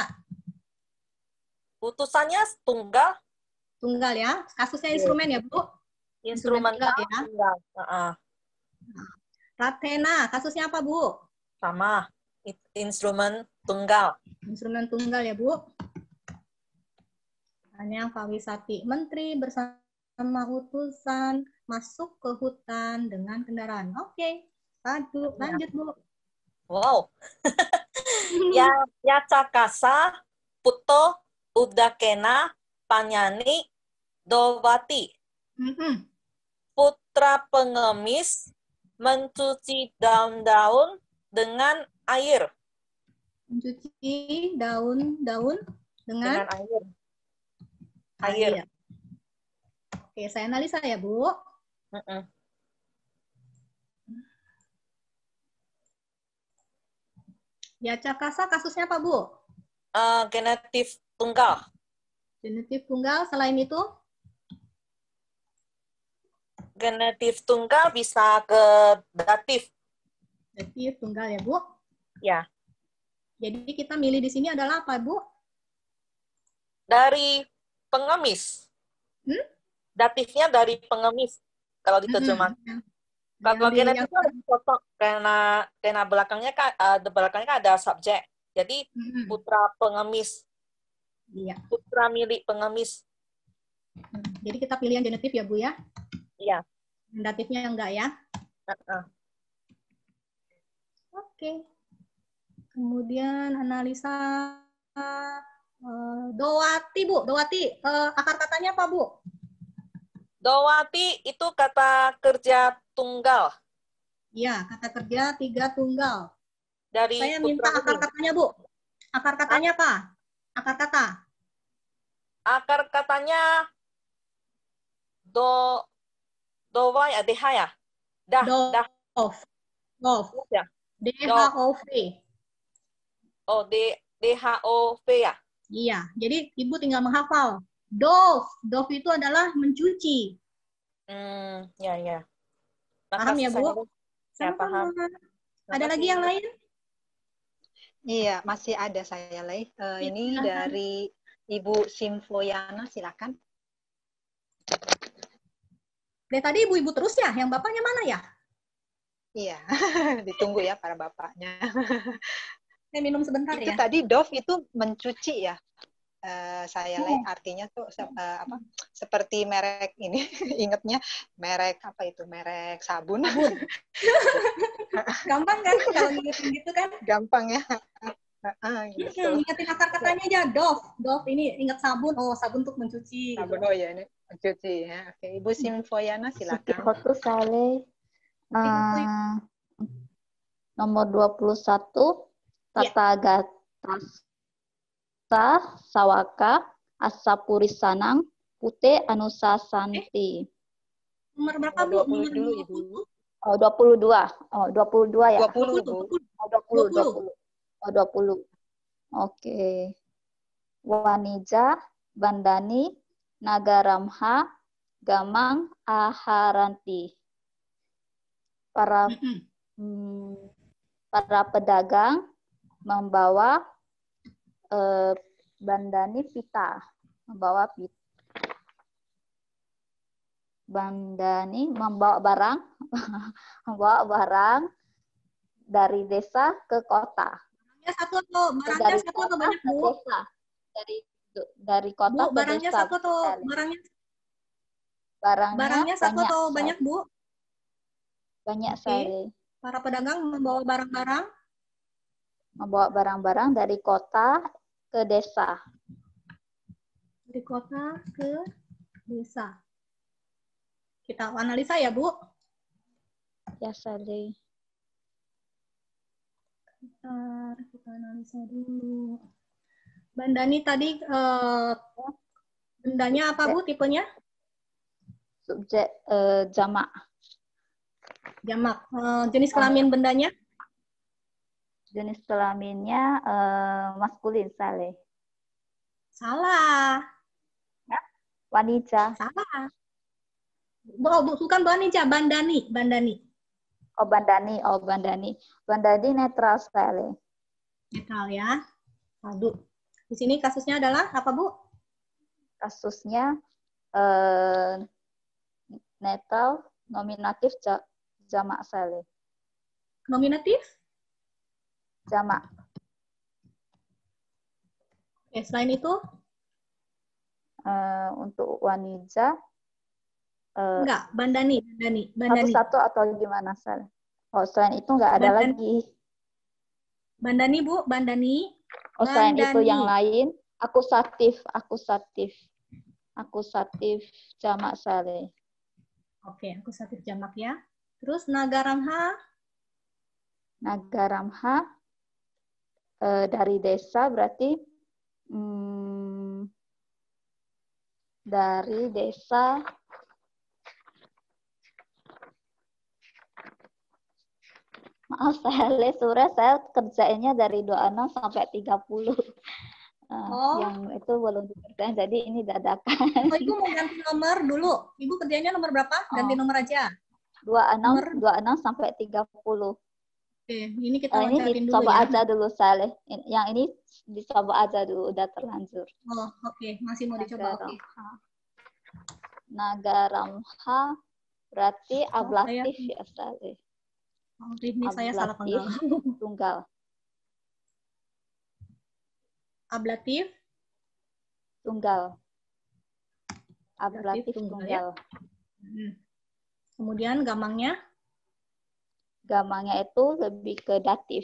Utusannya tunggal. Tunggal ya. Kasusnya instrumen ya, Bu? Instrumen tunggal ya. Ratena, kasusnya apa, Bu? Sama. Instrumen tunggal. Instrumen tunggal ya, Bu. Hanya pawisati. Menteri bersama utusan masuk ke hutan dengan kendaraan. Oke. Satu. Lanjut, Bu. Wow. Ya cakasa puto udakena panyani dovati. Putra pengemis mencuci daun-daun dengan air. Mencuci daun-daun dengan air. Oke, saya analisa ya, Bu. Ya, cakasa kasusnya apa, Bu? Genetif tunggal. Genetif tunggal, selain itu? Genetif tunggal bisa ke datif. Datif tunggal ya, Bu? Ya. Jadi kita milih di sini adalah apa, Bu? Dari pengemis. Datifnya dari pengemis kalau diterjemahkan. Kalau genetif itu lebih cocok karena belakangnya ada subjek. Jadi putra pengemis. Iya. Putra milik pengemis. Jadi kita pilih yang genetif ya, Bu ya? Iya. Datifnya enggak ya? Oke. Kemudian analisa dowati, Bu. Dowati, akar katanya apa, Bu? Dowati itu kata kerja tunggal. Iya, kata kerja 3 tunggal. Dari saya minta akar katanya, Bu. Akar katanya apa? Akar kata. Akar katanya dowa ya, deha ya? Dov. Ya. D-H-O-V. Oh, D-H-O-V ya? Iya, jadi Ibu tinggal menghafal. Dov itu adalah mencuci. Ya. Paham ya, Bu? Saya paham. Ada lagi yang lain? Iya, masih ada saya, Lei. Ini dari Ibu Simfoyana, silakan. Dari tadi ibu-ibu terus ya? Yang bapaknya mana ya? Iya, ditunggu ya para bapaknya. Saya minum sebentar itu ya. Tadi Dove itu mencuci ya. Saya Lei, artinya tuh seperti merek ini. Ingatnya merek apa itu? Merek sabun. Gampang kan kalau ngingetin gitu kan? Gampang ya. Gitu. Ingetin akar katanya aja, Dove ini ingat sabun. Oh, sabun untuk mencuci. Sabun, gitu. oh ya ini mencuci ya. Oke, Ibu Simfoyana silakan. Foto Saleh. Nomor 21 Tata Gatasa Sawaka Asapurisanang Pute Anusasanti. Nomor berapa, Bu? 20 Nomor dulu, 20? Ibu. Oh, 22. Oh, 22 ya. 20, 20, Bu. 20. Oh, 20, 20. 20. Oh, 20. Oke. Wanija, Bandani, Nagaramha, Gamang, Aharanti. Para pedagang membawa Bandani pita, Bandani membawa barang membawa barang dari desa ke kota. Barangnya satu atau banyak, Bu? Desa. Dari kota Bu, ke barangnya desa. satu atau Barangnya barangnya satu banyak, atau banyak, Bu? Banyak Oke. sekali. Para pedagang membawa barang-barang Membawa barang-barang dari kota ke desa. dari kota ke desa. Kita analisa ya, Bu. Ya, Sally. Kita analisa dulu. Bandani tadi bendanya apa, Bu, tipenya? Subjek jamak. Jamak. Jenis kelamin bendanya? Jenis kelaminnya maskulin, Sally. Salah. Wanita. Salah. Bukan wanita, bandani. Bandani. Oh, Bandani. Oh, Bandani. Bandani netral, Sally. Netral ya. Aduh. Di sini kasusnya adalah apa, Bu? Kasusnya netral, nominatif, jamak, Sally. Nominatif? Jamak. Oke, selain itu? Untuk wanita. Enggak, bandani. Satu-satu atau gimana, Sally? Oh, selain itu nggak ada lagi. Bandani, Bu, bandani. Oh, selain itu yang lain, akusatif jamak, Sally. Oke, akusatif jamak ya. Terus Nagaramha? Nagaramha dari desa berarti dari desa maaf, saya kerjainnya dari 26 sampai 30. Yang itu belum dikerjain, jadi ini dadakan. Oh, Ibu mau ganti nomor dulu. Ibu kerjanya nomor berapa? Ganti nomor aja. 26 sampai 30. Oke, ini kita ini dulu coba ya. aja dulu, Saleh. Yang ini dicoba aja dulu, udah terlanjur. Oh, oke. Masih mau dicoba. Oke. Nagaramha berarti ablatif ya, Saleh. Oh, ini saya salah penggal. Tunggal. Ablatif tunggal. Ablatif tunggal. Ya? Kemudian gamangnya? Gamangnya itu lebih ke datif.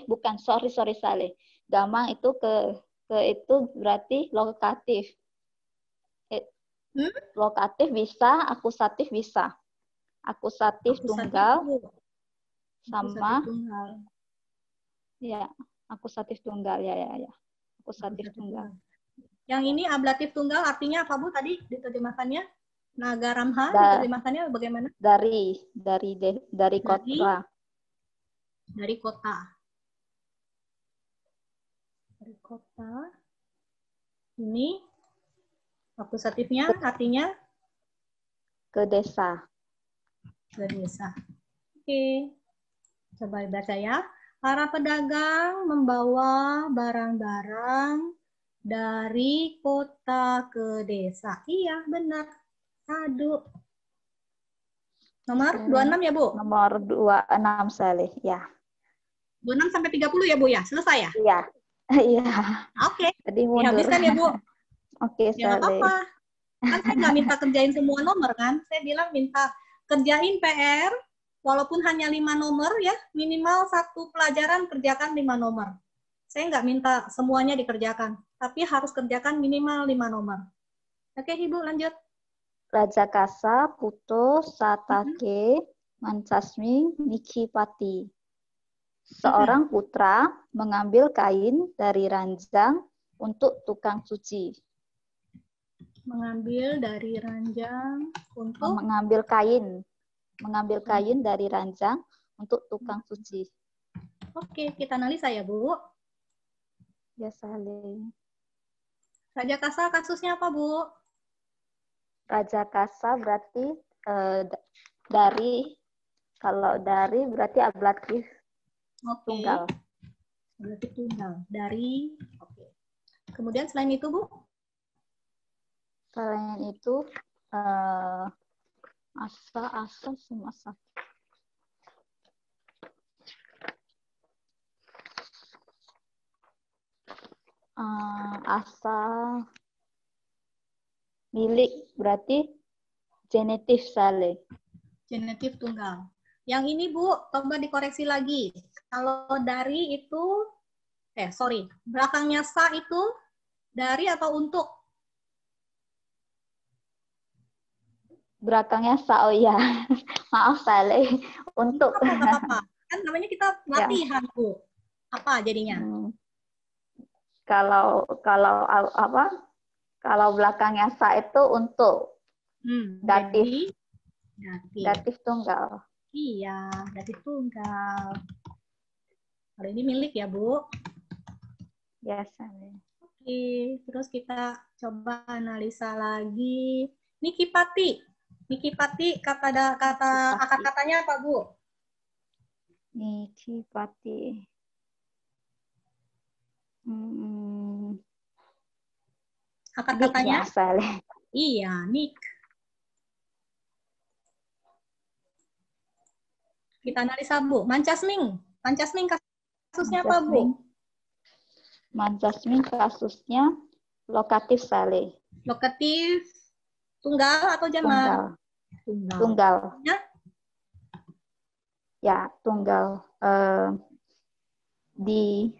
Bukan, sorry Saleh. Gamang itu ke itu berarti lokatif. Lokatif bisa, akusatif bisa. Akusatif tunggal sama ya, akusatif tunggal ya. Akusatif tunggal. Yang ini ablatif tunggal artinya apa, Bu, tadi diterjemahkannya? Nagaramha diterjemahkannya bagaimana? Dari kota. Dari kota. Dari kota. Ini akusatifnya artinya ke desa. Ke desa. Oke. Coba baca ya. Para pedagang membawa barang-barang dari kota ke desa. Iya, benar. Aduh. Nomor 26 ya, Bu? Nomor 26, Saleh. Ya. 26 sampai 30 ya, Bu ya? Selesai ya? Iya. Iya. Oke. Jadi mundur. Dihabiskan ya, Bu? Oke, ya, nggak apa-apa. Kan saya nggak minta kerjain semua nomor kan. Saya bilang minta kerjain PR, walaupun hanya 5 nomor ya, minimal 1 pelajaran kerjakan 5 nomor. Saya nggak minta semuanya dikerjakan, tapi harus kerjakan minimal 5 nomor. Oke, Ibu, lanjut. Rajakasa Puto Satake Mancasmi Nikipati. Seorang putra mengambil kain dari ranjang untuk tukang cuci. Mengambil dari ranjang untuk mengambil kain dari ranjang untuk tukang cuci. Oke, kita analisa ya, Bu. Ya, Saleh. Raja Kasa kasusnya apa, Bu? Raja Kasa berarti dari, kalau dari berarti ablatif Oke. tunggal. Berarti tunggal. Dari, oke. Kemudian selain itu, Bu? Selain itu, asa semasa. Asa milik berarti genitif Saleh. Genitif tunggal. Yang ini, Bu, coba dikoreksi lagi. Kalau dari itu, belakangnya sa itu dari atau untuk? Belakangnya sa, oh ya. Maaf Saleh. Untuk. Apa-apa. Kan namanya kita latihan, Bu. Apa jadinya? Kalau apa? Kalau belakangnya sa itu untuk. Datif. Datif tunggal. Iya, datif tunggal. Kalau ini milik ya, Bu? Ya, Saleh. Oke, terus kita coba analisa lagi. Nikipati. Nikipati kata akar-katanya apa, Bu? Nikipati. Akar-katanya? Saleh. Iya, nik. Kita analisa, Bu. Mancasming. Mancasming kasusnya apa, Bu? Mancasming kasusnya lokatif Saleh. Lokatif tunggal atau jamak? Tunggal. Ya, tunggal. Di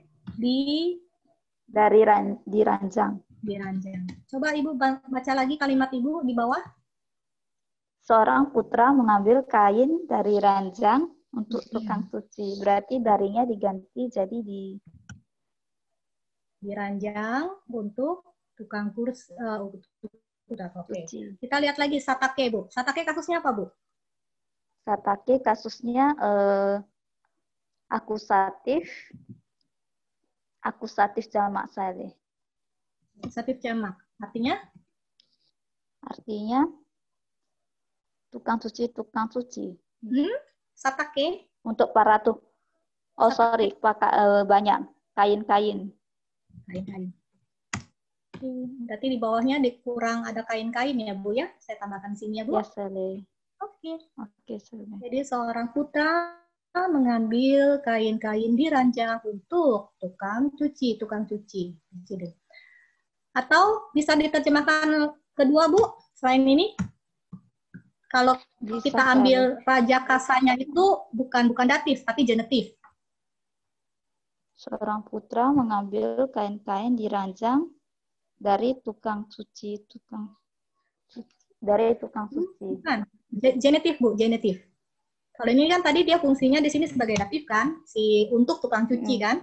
ranjang. Di ranjang. Coba Ibu baca lagi kalimat Ibu di bawah. Seorang putra mengambil kain dari ranjang untuk tukang cuci. Berarti darinya diganti jadi di ranjang untuk tukang cuci. Cuci. Kita lihat lagi satake, Bu. Satake kasusnya apa, Bu? Satake kasusnya akusatif jamak Saleh. Akusatif jamak. Artinya? Artinya tukang cuci. Satake? Untuk para tuh. Oh, sorry, banyak kain-kain. Kain-kain. Berarti di bawahnya kurang ada kain-kain ya, Bu ya? Saya tambahkan sini ya, Bu. Ya, Saleh. Oke. Oke, Saleh. Jadi seorang putra mengambil kain-kain di ranjang untuk tukang cuci. Atau bisa diterjemahkan kedua, Bu, selain ini? Kalau kita ambil raja kasanya itu bukan datif, tapi genitif. Seorang putra mengambil kain-kain di ranjang dari tukang cuci. Bukan. Genitif, Bu, genitif. Kalau ini kan tadi dia fungsinya di sini sebagai datif kan, untuk tukang cuci kan,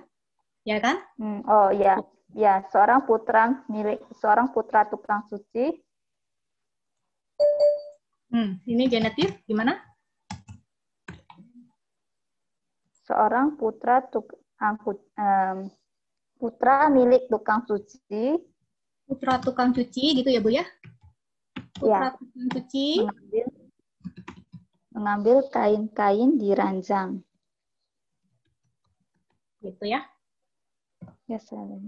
ya kan? Oh ya, ya. Seorang putra tukang cuci. Ini genitif gimana? Seorang putra milik tukang cuci. Putra tukang cuci gitu ya, Bu ya? Putra tukang cuci. Mengambil kain-kain di ranjang. Gitu ya? Ya, Saleh.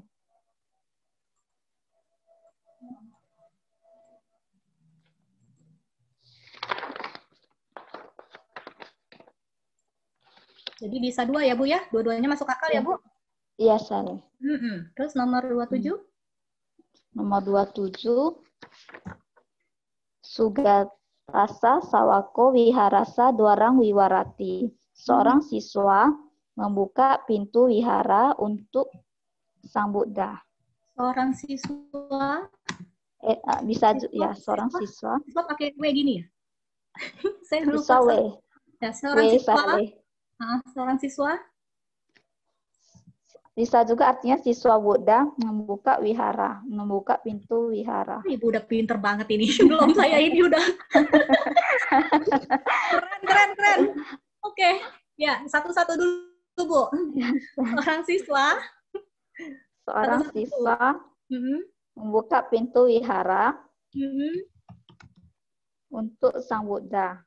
Jadi bisa dua ya, Bu ya? Dua-duanya masuk akal ya, Bu? Iya, Saleh. Terus nomor 27? Nomor 27. Sugatasa sawako wiharasa dwarang wiwarati. Seorang siswa membuka pintu wihara untuk sang Buddha. Seorang siswa? Bisa ya, seorang siswa. Siswa pakai W gini ya? Saya lupa. Bisa W. Ya, seorang siswa. Saleh. Seorang siswa? Bisa juga artinya siswa Buddha membuka wihara, membuka pintu wihara. Ibu udah pinter banget ini. Belum saya ini udah. Keren. Oke. Ya, satu-satu dulu, Bu. Seorang siswa. Seorang Satu-satu. siswa membuka pintu wihara untuk Sang Buddha.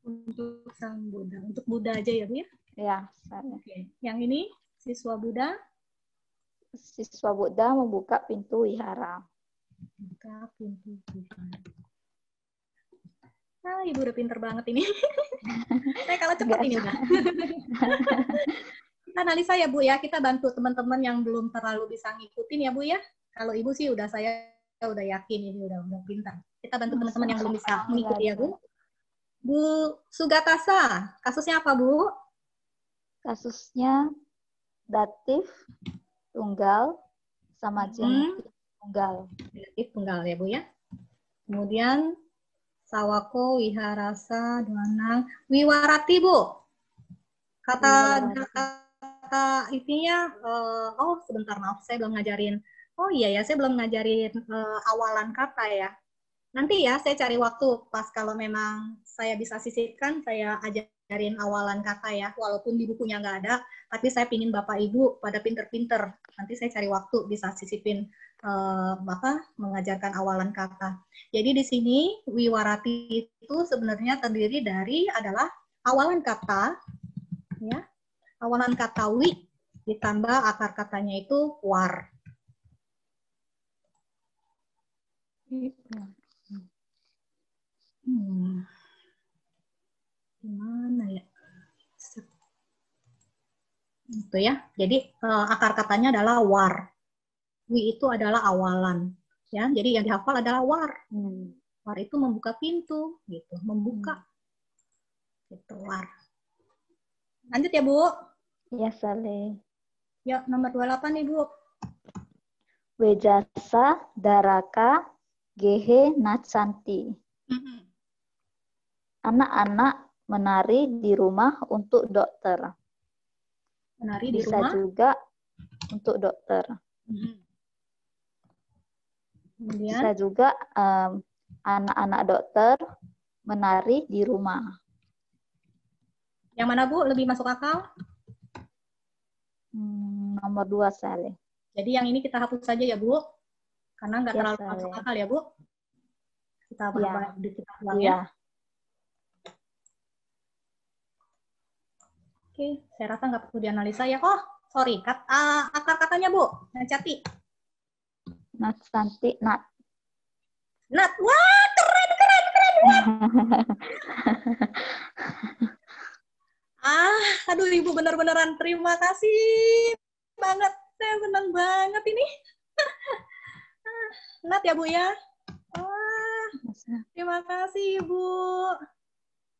Untuk Sang Buddha. Untuk Buddha aja ya, Bu ya? Ya, saya. Oke. Yang ini siswa Buddha. Siswa Buddha membuka pintu wihara. Buka pintu wihara. Ah, Ibu udah pinter banget ini. Saya kalah cepat ini udah. Kita analisa ya, Bu ya. Kita bantu teman-teman yang belum terlalu bisa ngikutin ya, Bu ya. Kalau Ibu sih saya udah yakin ini udah pintar. Kita bantu teman-teman yang belum bisa mengikuti ya, Bu. Bu Sugatasa, kasusnya apa, Bu? Kasusnya datif tunggal sama genitif tunggal. Genitif tunggal ya, Bu ya. Kemudian Sawako, Wiharasa, Dwanang, Wiwarati, Bu. Kata intinya, sebentar, maaf, saya belum ngajarin. Oh iya ya, saya belum ngajarin awalan kata ya. Nanti ya, saya cari waktu pas kalau memang saya bisa sisipkan, saya ajarin awalan kata ya. Walaupun di bukunya nggak ada, tapi saya pingin Bapak Ibu pada pinter-pinter. Nanti saya cari waktu bisa sisipin mengajarkan awalan kata. Jadi di sini Wiwarati itu sebenarnya terdiri dari adalah awalan kata, ya, awalan kata wi ditambah akar katanya itu war. Gimana ya? Itu ya. Jadi akar katanya adalah war. Wi itu adalah awalan, ya. Jadi yang dihafal adalah war. War itu membuka pintu, gitu. Membuka, gitu war. Lanjut ya, Bu. Ya, Saleh. Ya, nomor 28 nih, Bu. Wejasa daraka gehe natsanti. Anak-anak menari di rumah untuk dokter. Menari di Bisa rumah. juga untuk dokter. Kemudian, Bisa juga anak-anak dokter menari di rumah. yang mana, Bu? Lebih masuk akal? Nomor 2, Saleh. Jadi yang ini kita hapus saja ya, Bu. Karena nggak Ya, terlalu Saleh. masuk akal ya, Bu. Kita ulang ya. Iya. Oke, saya rasa nggak perlu dianalisa ya. Oh, sorry. Akar katanya, Bu. Cati. Natsanti, nat. Nat. Wah, keren. Aduh, Ibu benar-beneran terima kasih banget. Saya senang banget ini. Nat ya, Bu ya. Wah, terima kasih, Ibu.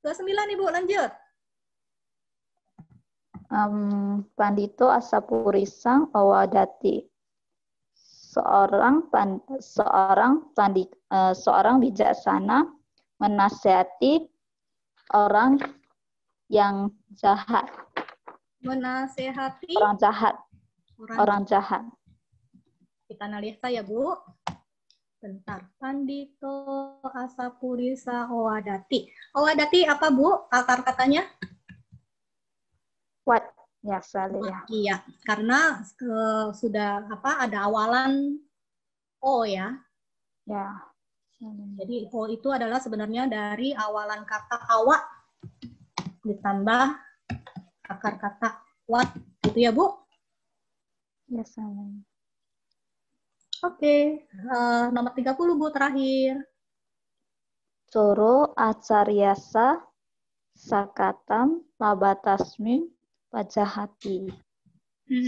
29, Ibu, lanjut. Pandito Asapurisang Awadati. Seorang bijaksana menasihati orang yang jahat. Menasehati orang jahat. Kita analisa ya, Bu. Bentar. Pandito Asapurisa Owadati. Owadati apa, Bu? Akar katanya? Kuat. Ya, Saleh ya. Iya, karena sudah ada awalan O ya. Ya. Jadi O itu adalah sebenarnya dari awalan kata awak ditambah akar kata wat. Gitu ya, Bu? Ya, Saleh. Oke. Nomor 30, Bu, terakhir. Coro acaryasa sakatam labatasmi pajahati.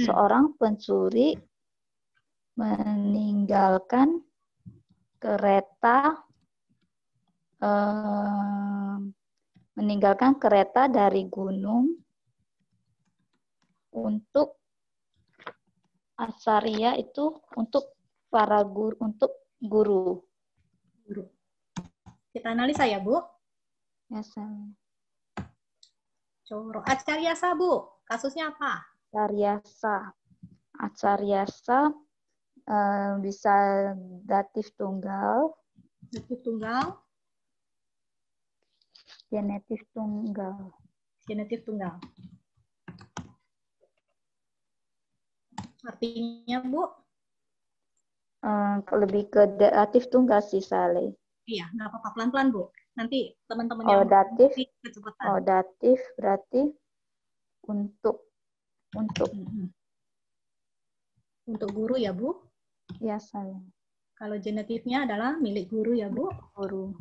Seorang pencuri meninggalkan kereta dari gunung untuk acarya itu untuk para guru. Kita analisa ya, Bu. Ya, Saleh. Coro acaryasa, Bu. Kasusnya apa? Acaryasa. Acaryasa bisa datif tunggal, Datif tunggal, genetif tunggal. genitif tunggal. Artinya, Bu? Lebih ke datif tunggal sih, Sale. Iya, nggak apa-apa. Pelan-pelan, Bu. Nanti teman-teman Oh, yang datif. kecepatan. Oh, datif berarti untuk. Untuk guru ya, Bu? Ya, Sale. Kalau genitifnya adalah milik guru ya, Bu? Guru.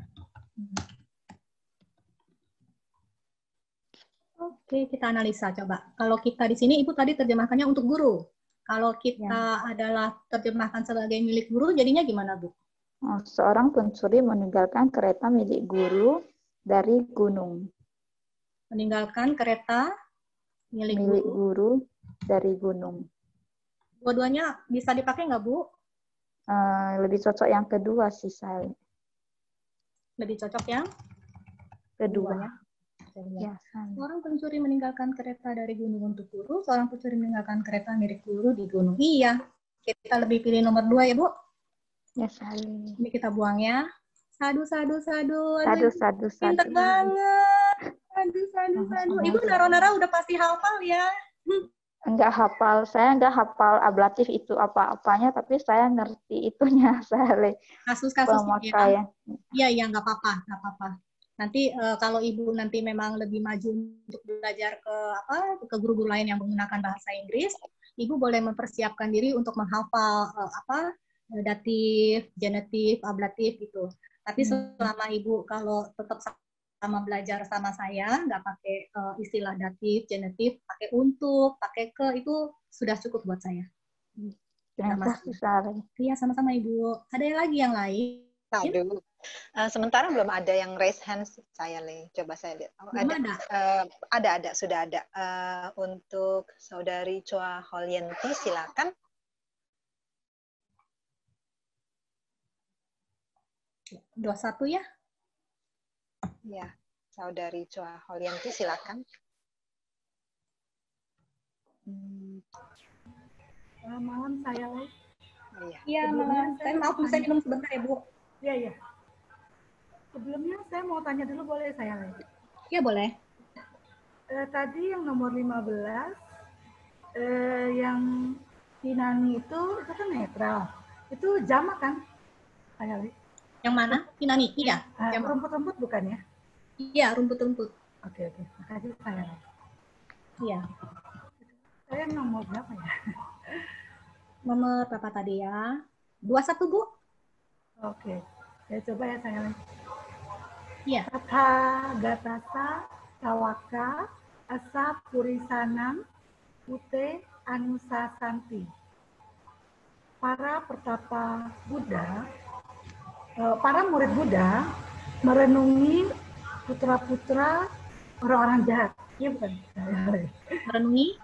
Oke, kita analisa coba. Kalau kita di sini, Ibu tadi terjemahkannya untuk guru. Kalau kita adalah terjemahkan sebagai milik guru, jadinya gimana, Bu? Seorang pencuri meninggalkan kereta milik guru dari gunung. Meninggalkan kereta milik guru dari gunung. Dua-duanya bisa dipakai nggak, Bu? Lebih cocok yang kedua sih, saya. Lebih cocok yang Kedua. Ya, seorang pencuri meninggalkan kereta dari gunung untuk guru, seorang pencuri meninggalkan kereta milik guru di gunung. Iya, kita lebih pilih nomor 2 ya, Bu? Ya, Sali. Ini kita buang ya. Sadu. Pinter banget. Sadu. Ibu naro-naro udah pasti hafal ya. Enggak hafal, saya enggak hafal ablatif itu apa-apanya, tapi saya ngerti itunya, Sali. Kasus-kasusnya ya. Iya, nggak apa-apa. Nanti kalau Ibu nanti memang lebih maju untuk belajar ke guru-guru lain yang menggunakan bahasa Inggris, Ibu boleh mempersiapkan diri untuk menghafal datif, genitif, ablatif gitu. Tapi selama Ibu kalau tetap sama belajar sama saya, nggak pakai istilah datif, genitif, pakai untuk, pakai ke, itu sudah cukup buat saya. Terima kasih, Sari. Iya, sama-sama Ibu. Ada lagi yang lain? Aduh. Sementara belum ada yang raise hands, saya coba saya lihat. Sudah ada. Untuk saudari Chua Holyenti, silakan. Dua satu ya? Ya, saudari Chua Holyenti, silakan. Selamat malam, saya Lei. Iya, malam. Saya maaf, bisa minum sebentar ya, Bu? Iya. Sebelumnya saya mau tanya dulu, boleh saya Lei? Iya, boleh. Tadi yang nomor 15, yang Hinani itu kan netral. Itu jamak kan, saya Lei? Yang mana? Hinani? Iya. Rumput-rumput bukan ya? Iya, rumput-rumput. Oke. Makasih, saya Lei. Iya. Saya nomor berapa ya? Nomor berapa tadi ya? 21, Bu. Oke. Saya coba ya, saya Lei. Iya. Tata Gatasa Sawaka Asa Purisanam Ute Anusasanti. Para pertapa Buddha, para murid Buddha merenungi putra-putra orang-orang jahat. Iya bukan? Merenungi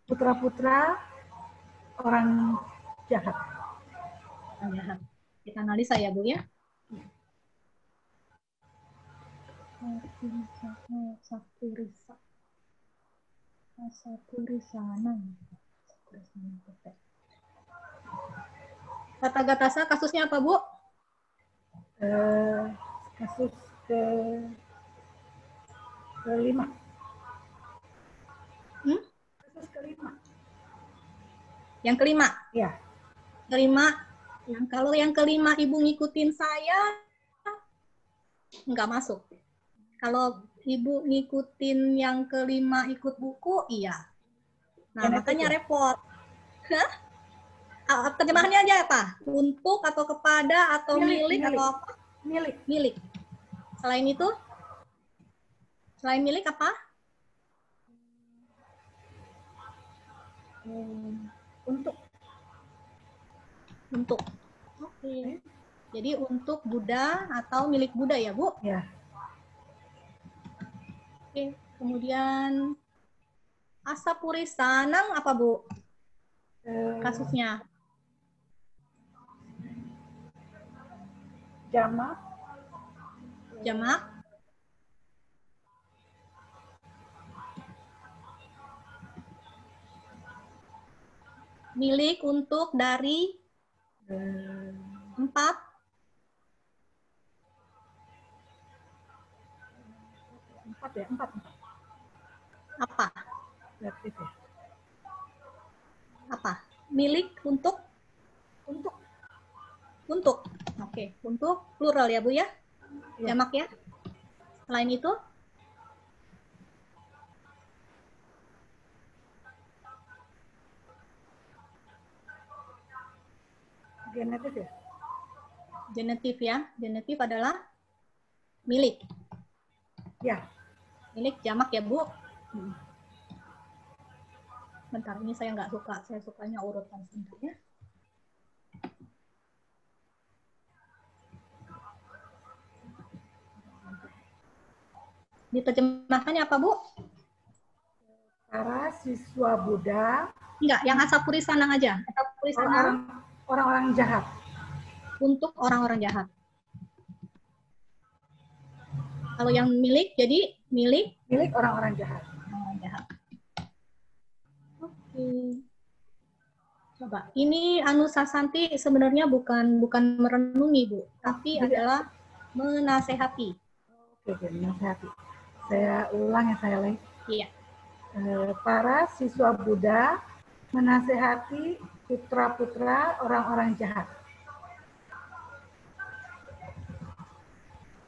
putra-putra orang jahat. Kita analisa ya, Bu ya. Tata Gatasa kasusnya apa, Bu? Kasus kelima. Kasus kelima. Yang kelima? Iya. Kelima. Kalau yang kelima Ibu ngikutin saya, nggak masuk. Kalau Ibu ngikutin yang kelima ikut buku, iya. Nah, makanya repot. Terjemahannya aja apa? Untuk atau kepada atau milik atau apa? Milik. Selain itu? Selain milik apa? Untuk. Oke. Jadi untuk Buddha atau milik Buddha ya, Bu? Ya. Oke. Kemudian Asapurisanang apa, Bu? Kasusnya? Jamak. Milik untuk dari 4. Empat. Apa? Relatif ya. Apa? Milik untuk? Untuk. Oke, untuk plural ya Bu ya? Jamak ya? Selain itu? Genetif ya? Genetif ya. Genetif adalah milik. Ya. Milik jamak ya Bu? Bentar, ini saya nggak suka. Saya sukanya urutan sebentar ya. Diterjemahkannya apa Bu? Para siswa Buddha. Enggak, yang Asapuri Sanang aja. Asapuri Sanang. Orang-orang jahat. Untuk orang-orang jahat. Kalau yang milik, jadi milik orang-orang jahat. Orang jahat. Oke. Coba, ini Anusasanti sebenarnya bukan merenungi Bu, tapi adalah menasehati. Oke, menasehati. Saya ulang ya saya lagi. Iya. Para siswa Buddha menasehati putra-putra orang-orang jahat.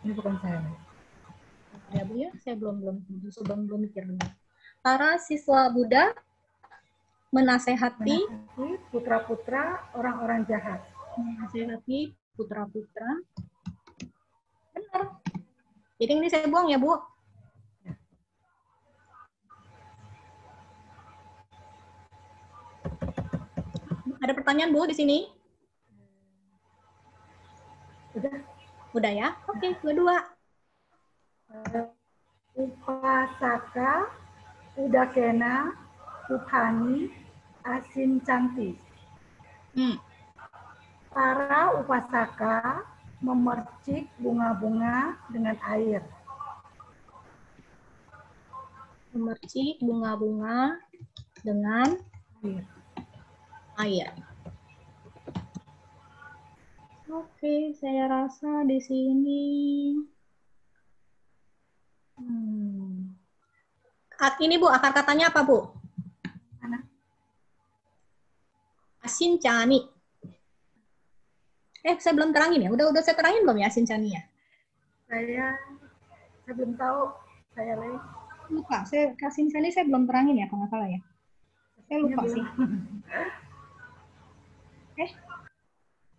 Ini bukan saya. Ya Bu ya, saya belum mikir dulu. Para siswa Buddha menasehati putra-putra orang-orang jahat. Menasehati putra-putra. Benar. Jadi ini saya buang ya Bu. Ada pertanyaan Bu di sini? Udah ya? Oke, kedua. Upasaka, Udakena, Upani, Asin Canti. Para upasaka memercik bunga-bunga dengan air. Memercik bunga-bunga dengan air. Oke, saya rasa di sini ini Bu, akar katanya apa Bu? Mana? Asin cani. Saya belum terangin ya. Udah saya terangin belum ya asin cani ya? Saya belum tahu. Saya lagi lupa. Asin cani saya belum terangin ya kalau nggak salah ya. Saya lupa sih.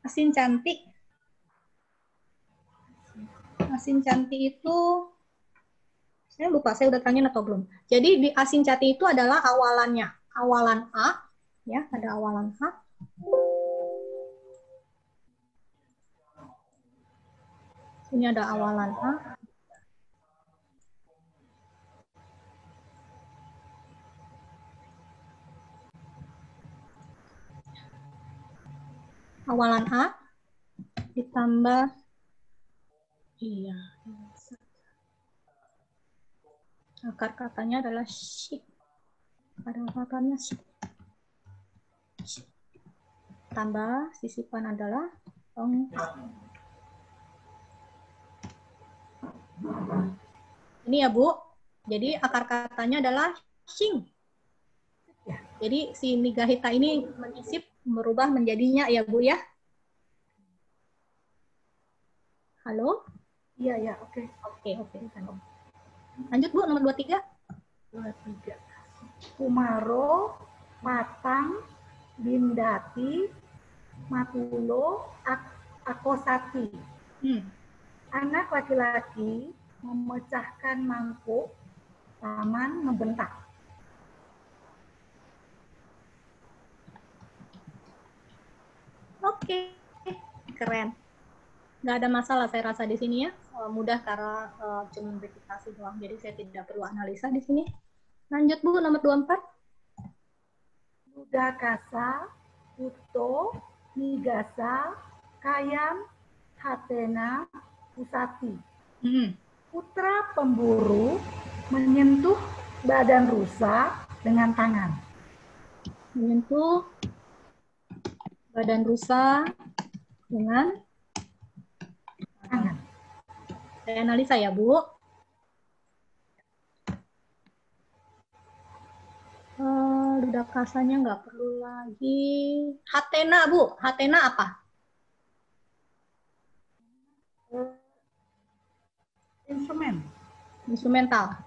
Asin cantik. Asin cantik itu saya lupa, saya udah terangin atau belum. Jadi di asin cantik itu adalah awalannya. Awalan A, ya, ada awalan A. Ini ada awalan A. Awalan A ditambah akar katanya adalah shik. Akar katanya shik. Tambah sisipan adalah tong. Ini ya Bu. Jadi akar katanya adalah shing. Jadi si Nigahita ini menyisip merubah menjadinya ya Bu ya. Halo? Iya, oke. Oke. Lanjut Bu, nomor 23. 23. Kumaro, Matang, Bindati, Matulo, Akosati. Anak laki-laki memecahkan mangkuk, paman membentak. Oke, keren. Nggak ada masalah saya rasa di sini ya. Mudah karena cuma repetisi doang. Jadi saya tidak perlu analisa di sini. Lanjut Bu, nomor 24. Udakasa, Uto, Nigasa, Kayam, Hatena, Pusati. Putra pemburu menyentuh badan rusa dengan tangan. Menyentuh Badan rusa dengan tangan. Saya analisa ya, Bu. Ludah kasarnya nggak perlu lagi. Hatena, Bu. Hatena apa? Instrumen. Instrumental.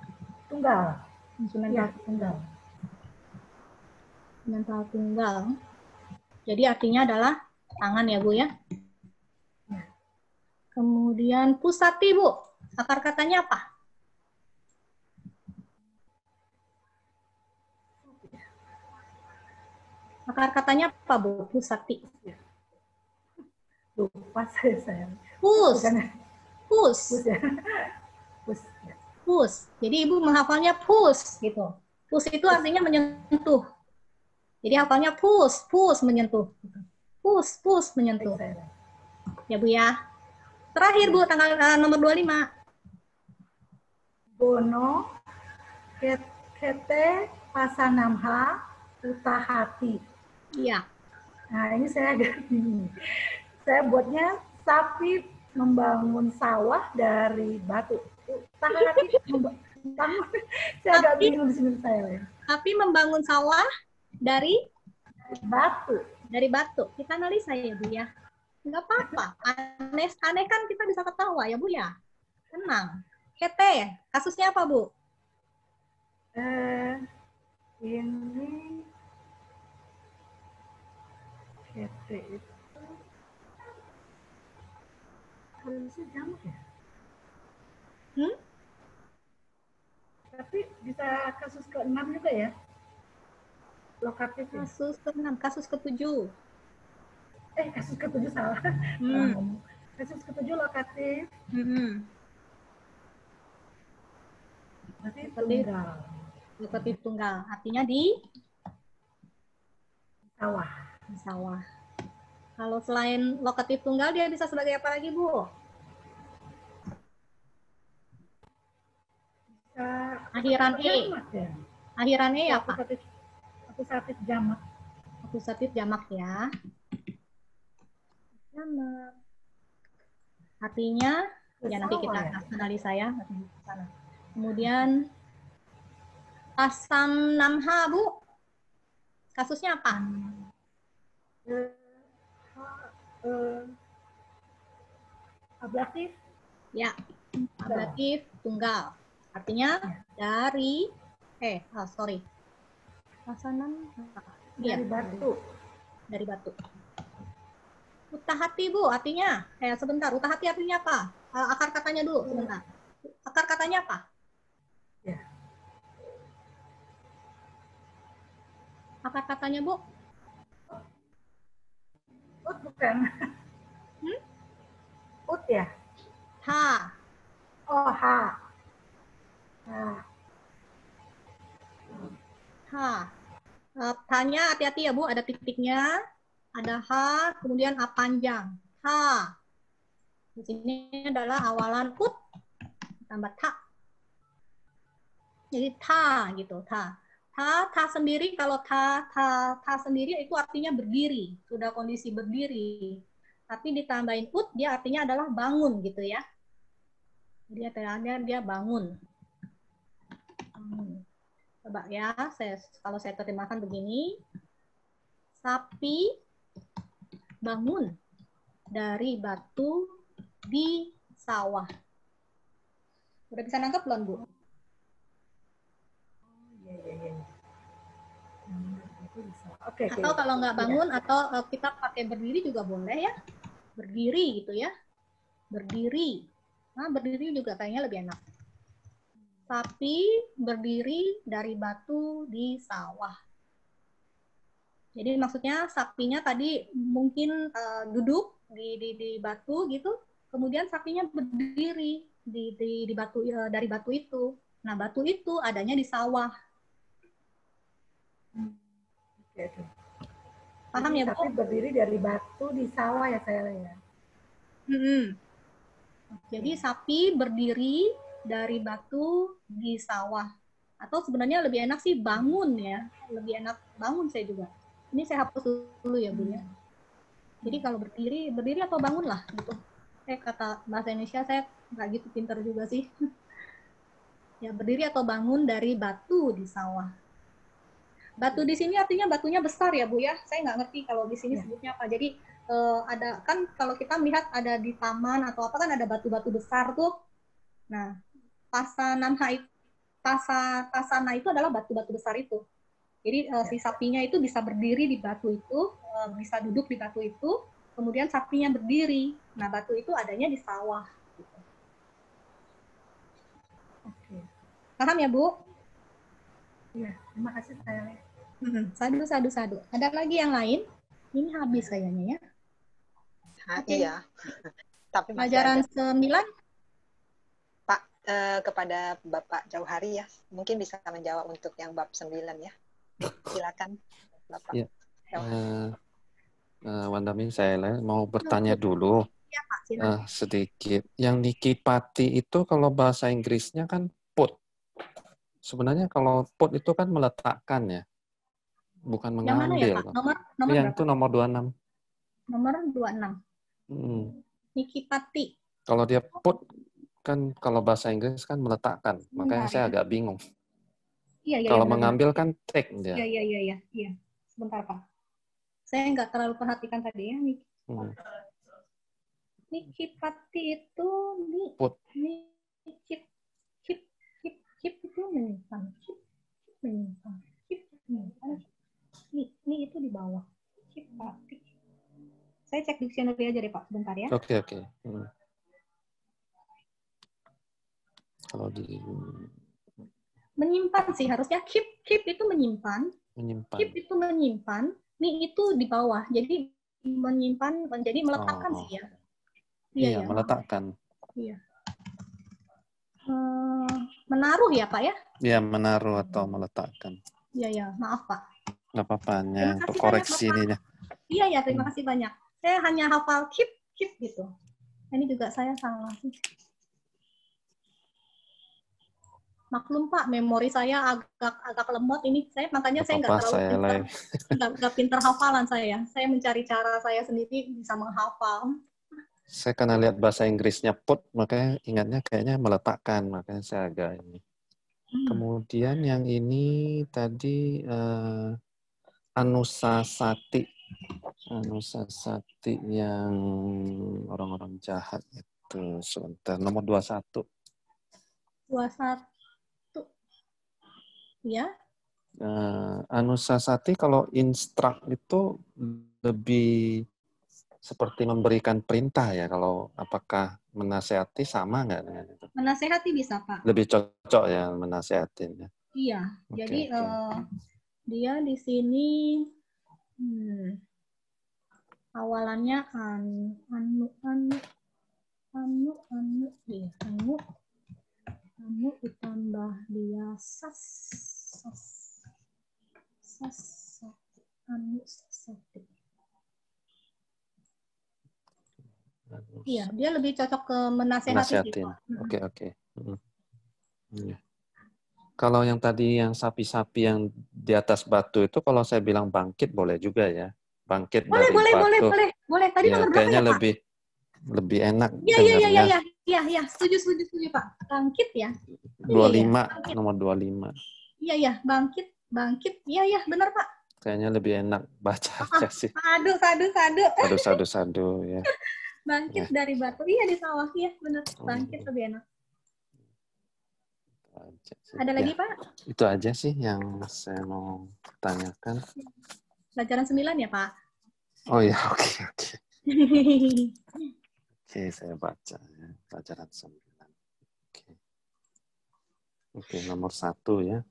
Tunggal. Instrumental Ya, tunggal. Instrumental tunggal. Jadi artinya adalah tangan ya, Bu ya. Kemudian pusati, Bu. Akar katanya apa? Akar katanya apa, Bu? Pusati. Lupa saya. Pus. Bukan. Pus. Pus ya. Pus. Ya. Pus. Jadi Ibu menghafalnya pus gitu. Pus itu artinya menyentuh. Jadi hafalnya pus, pus menyentuh. Pus, pus menyentuh. Ya, Bu ya. Terakhir, Bu, tanggal nomor 25. Bono, kete, pasanamha, utahati. Iya. Nah, ini saya agak bingung. Saya buatnya sapi membangun sawah dari batu. Utahati membangun. Saya agak bingung di sini saya. Sapi membangun sawah dari batu. Dari batu. Kita analisa ya, Bu ya. Nggak apa-apa. Aneh kan kita bisa ketawa ya, Bu ya. Tenang. Kete, kasusnya apa, Bu? Ini kete itu harusnya jamak ya? Tapi bisa kasus ke-6 juga ya? Lokatif ya? Kasus ke-6, kasus ke-7. Kasus ke-7 salah. Kasus ke-7 lokatif. Berarti tunggal. Lokatif tunggal. Artinya di sawah. Di sawah. Kalau selain lokatif tunggal, dia bisa sebagai apa lagi, Bu? Bisa akhiran E. Ya? Akhiran E apa? Akusatif jamak. Akusatif jamak ya. Jamak. Artinya, ya nanti kita analisa ya. Kemudian, asam namha, Bu. Kasusnya apa? Ablatif. Ya, ablatif tunggal. Artinya dari Asanam dari batu. Dari batu. Utahati, Bu, artinya sebentar, utahati artinya apa? Akar katanya dulu, sebentar. Akar katanya apa? Ya. Akar katanya, Bu? Ut bukan. Ut ya? Ha. Oh, ha. Ha. Tanya hati-hati ya, Bu, ada titiknya, ada ha, kemudian a panjang. Ha. Di sini adalah awalan ut tambah ta. Jadi ta gitu, ta. Ta sendiri, kalau ta sendiri itu artinya berdiri, sudah kondisi berdiri. Tapi ditambahin ut, dia artinya adalah bangun gitu ya. Jadi artinya dia bangun. Coba ya, kalau saya terjemahkan begini. Sapi bangun dari batu di sawah. Udah bisa nangkep belum, Bu? Oke. Atau kalau nggak bangun atau kita pakai berdiri juga boleh ya. Berdiri gitu ya. Berdiri. Nah, berdiri juga kayaknya lebih enak. Sapi berdiri dari batu di sawah. Jadi maksudnya sapinya tadi mungkin duduk di batu gitu, kemudian sapinya berdiri di batu dari batu itu. Nah, batu itu adanya di sawah. Paham ya, Bu? Sapi berdiri dari batu di sawah ya saya ya. Jadi sapi berdiri dari batu di sawah. Atau sebenarnya lebih enak sih bangun ya. Lebih enak bangun saya juga. Ini saya hapus dulu ya, Bu ya. Jadi kalau berdiri atau bangun lah gitu. Kata bahasa Indonesia saya nggak gitu pintar juga sih. Ya, berdiri atau bangun dari batu di sawah. Batu di sini artinya batunya besar ya Bu ya. Saya nggak ngerti kalau di sini sebutnya apa. Jadi ada kan kalau kita melihat ada di taman atau apa kan ada batu-batu besar tuh. Nah, pasana itu adalah batu-batu besar itu. Jadi si sapinya itu bisa berdiri di batu itu, bisa duduk di batu itu, kemudian sapinya berdiri. Nah, batu itu adanya di sawah. Gitu. Oke. Paham ya, Bu? Iya, terima kasih saya. Sadu. Ada lagi yang lain? Ini habis kayaknya ya. Okay. Iya. Tapi pelajaran 9. Pak, kepada Bapak Jauhari ya, mungkin bisa menjawab untuk yang bab 9 ya. Silakan Bapak. Ya. Wandami, saya mau bertanya dulu ya, Pak, sedikit. Yang nikipati itu kalau bahasa Inggrisnya kan put. Sebenarnya kalau put itu kan meletakkan ya, bukan mengambil. Yang mana ya, Pak? Nomor yang berapa? itu nomor 26. Nomor 26. Nikipati. Kalau dia put kan kalau bahasa Inggris kan meletakkan, makanya saya agak bingung. Iya, kalau mengambil kan take dia. Iya. Sebentar Pak. Saya nggak terlalu perhatikan tadi ya. Nikipati itu put. Chip itu menyimpan. Ini itu di bawah. Nikipati. Saya cek dictionary aja deh Pak, sebentar ya. Oke. Kalau di menyimpan sih harusnya keep itu menyimpan. Keep itu menyimpan. Nih itu di bawah. Jadi menyimpan menjadi meletakkan sih ya. Iya, meletakkan. Iya. Menaruh ya Pak ya? Iya, menaruh atau meletakkan. Iya, maaf Pak. Nggak apa-apa, hanya untuk koreksi ininya. Iya, terima kasih banyak. Saya hanya hafal keep gitu. Ini juga saya salah sih. Maklum Pak, memori saya agak lemot ini. Makanya saya nggak terlalu pintar hafalan saya. Saya mencari cara saya sendiri bisa menghafal. Saya karena lihat bahasa Inggrisnya put, makanya ingatnya kayaknya meletakkan, makanya saya agak ini. Kemudian yang ini tadi Anusasati yang orang-orang jahat itu sebentar nomor 21. 21. Ya. Anusasati kalau instruct itu lebih seperti memberikan perintah ya. Kalau apakah menasehati sama nggak dengan itu? Menasehati bisa Pak. Lebih cocok ya menasehatin ya. Iya. Jadi dia di sini awalannya anu ditambah dia sasati. Iya, dia lebih cocok ke menasehatin. Oke. Kalau yang tadi yang sapi-sapi yang di atas batu itu kalau saya bilang bangkit boleh juga ya. Bangkit dari batu. Boleh. Tadi nomor berapa kayaknya ya, lebih enak dengarnya. Iya, setuju Pak. Bangkit ya. 25, nomor 25. Iya, bangkit. Iya, benar Pak. Kayaknya lebih enak baca aja sih. Sadu ya. Bangkit dari batu. Iya, di sawah ya, benar. Bangkit lebih enak. Ada lagi Pak? Itu aja sih yang saya mau tanyakan. Pelajaran 9 ya Pak? Oh ya, oke. Oke, saya baca ya. Pelajaran 9. Oke, nomor 1 ya.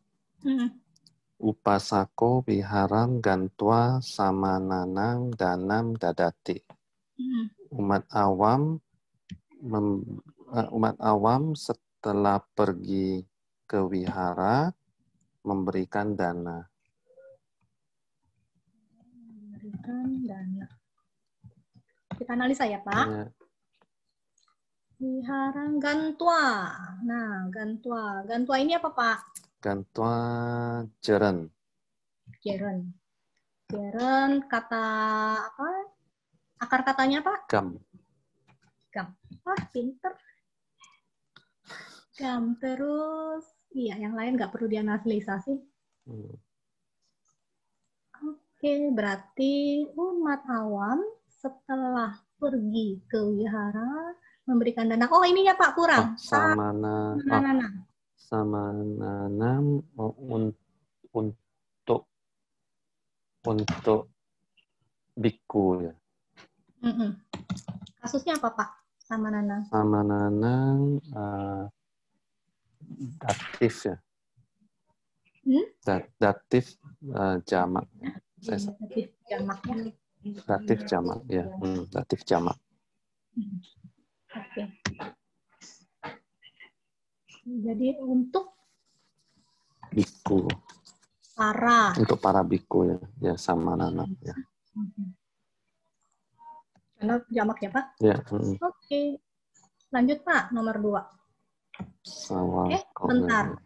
Upasako wiharang gantua samananang danam dadati. Umat awam setelah pergi ke wihara memberikan dana. Kita analisa ya Pak. Ya. Wiharang gantua. Nah, gantua ini apa Pak? Gantua jeren. Jeren kata apa? Akar katanya apa? Gam. Gam. Wah, pinter. Gam terus. Iya, yang lain nggak perlu dianalisasi. Oke, berarti umat awam setelah pergi ke wihara memberikan dana. Oh, ininya Pak kurang. Samanana untuk biku ya. Kasusnya apa Pak? Samanana. Samanana datif ya. Datif jamak. Datif jamaknya. Datif jamak ya. Datif jamak. Oke. Jadi untuk biku. Untuk para biku ya. Ya Samanana ya. Karena jamak ya Pak? Ya. Oke. Lanjut Pak, nomor 2. Bentar.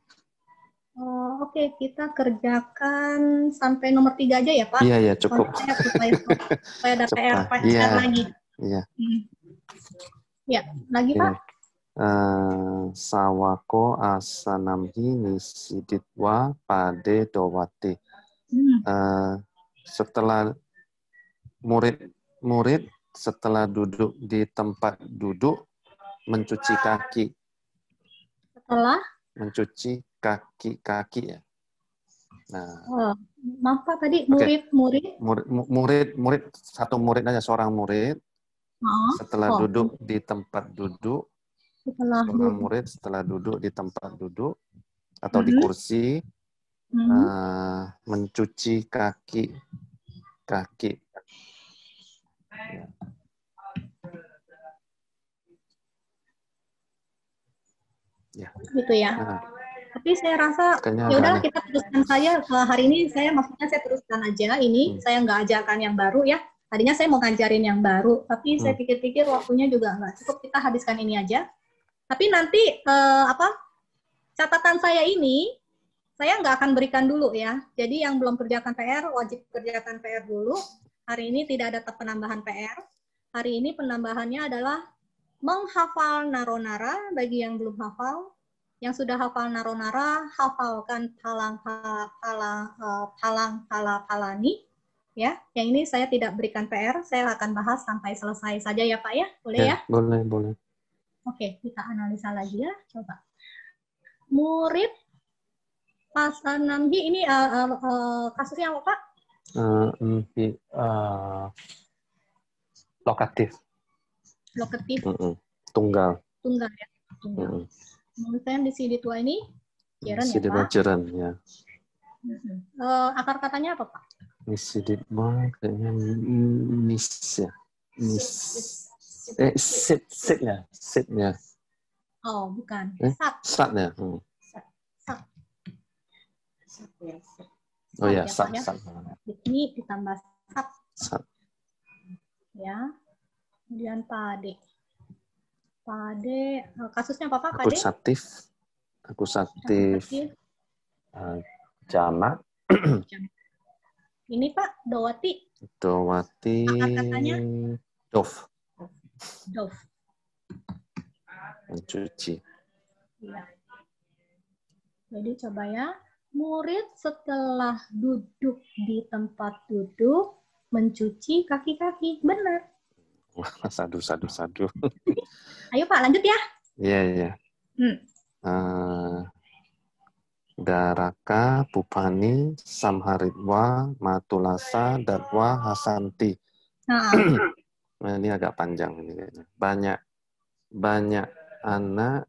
Oke, kita kerjakan sampai nomor 3 aja ya Pak? Iya, cukup. Supaya ada PR lagi. Iya. Ya, lagi Pak? Sawako asanamhi nisiditwa pade dowati. Setelah murid setelah duduk di tempat duduk mencuci kaki. Setelah mencuci kaki ya. Nah, maaf Pak tadi murid satu murid aja, seorang murid setelah duduk di tempat duduk. Seorang murid setelah duduk di tempat duduk atau di kursi mencuci kaki. Ya. Gitu ya. Tapi saya rasa ya udahlah kita teruskan saja hari ini. Saya teruskan aja ini. Saya nggak ajarkan yang baru ya. Tadinya saya mau ngajarin yang baru, tapi saya pikir-pikir waktunya juga nggak cukup. Kita habiskan ini aja. Tapi nanti catatan saya ini saya nggak akan berikan dulu ya. Jadi yang belum kerjakan PR wajib kerjakan PR dulu. Hari ini tidak ada penambahan PR. Hari ini penambahannya adalah menghafal naronara bagi yang belum hafal. Yang sudah hafal naronara, hafalkan palani. Ya, yang ini saya tidak berikan PR, saya akan bahas sampai selesai saja ya Pak ya, boleh ya? Boleh. Oke, kita analisa lagi ya, coba. Murid Pasanamhi ini kasusnya apa Pak? Lokatif. Tunggal ya. Tunggal. Menurut saya di sini tua ini jeren ya Pak? Jeren ya. Akar katanya apa Pak? Nisiditwa kayaknya mis ya. Sit ya. Oh, bukan. Sat ya. Sat. Oh ya, sat. Ini ditambah sat. Sat. Ya. Kemudian pade. Kasusnya apa Pak? Pade? Akusatif. Jamak. Ini Pak, dowati. Akar katanya? Dov. Mencuci. Ya. Jadi coba ya, murid setelah duduk di tempat duduk mencuci kaki-kaki, benar? Sadu. Ayo Pak, lanjut ya. Iya. Daraka Pupani Samharitwa Matulasa Datwa Hasanti. Nah, ini agak panjang ini kayaknya. Banyak anak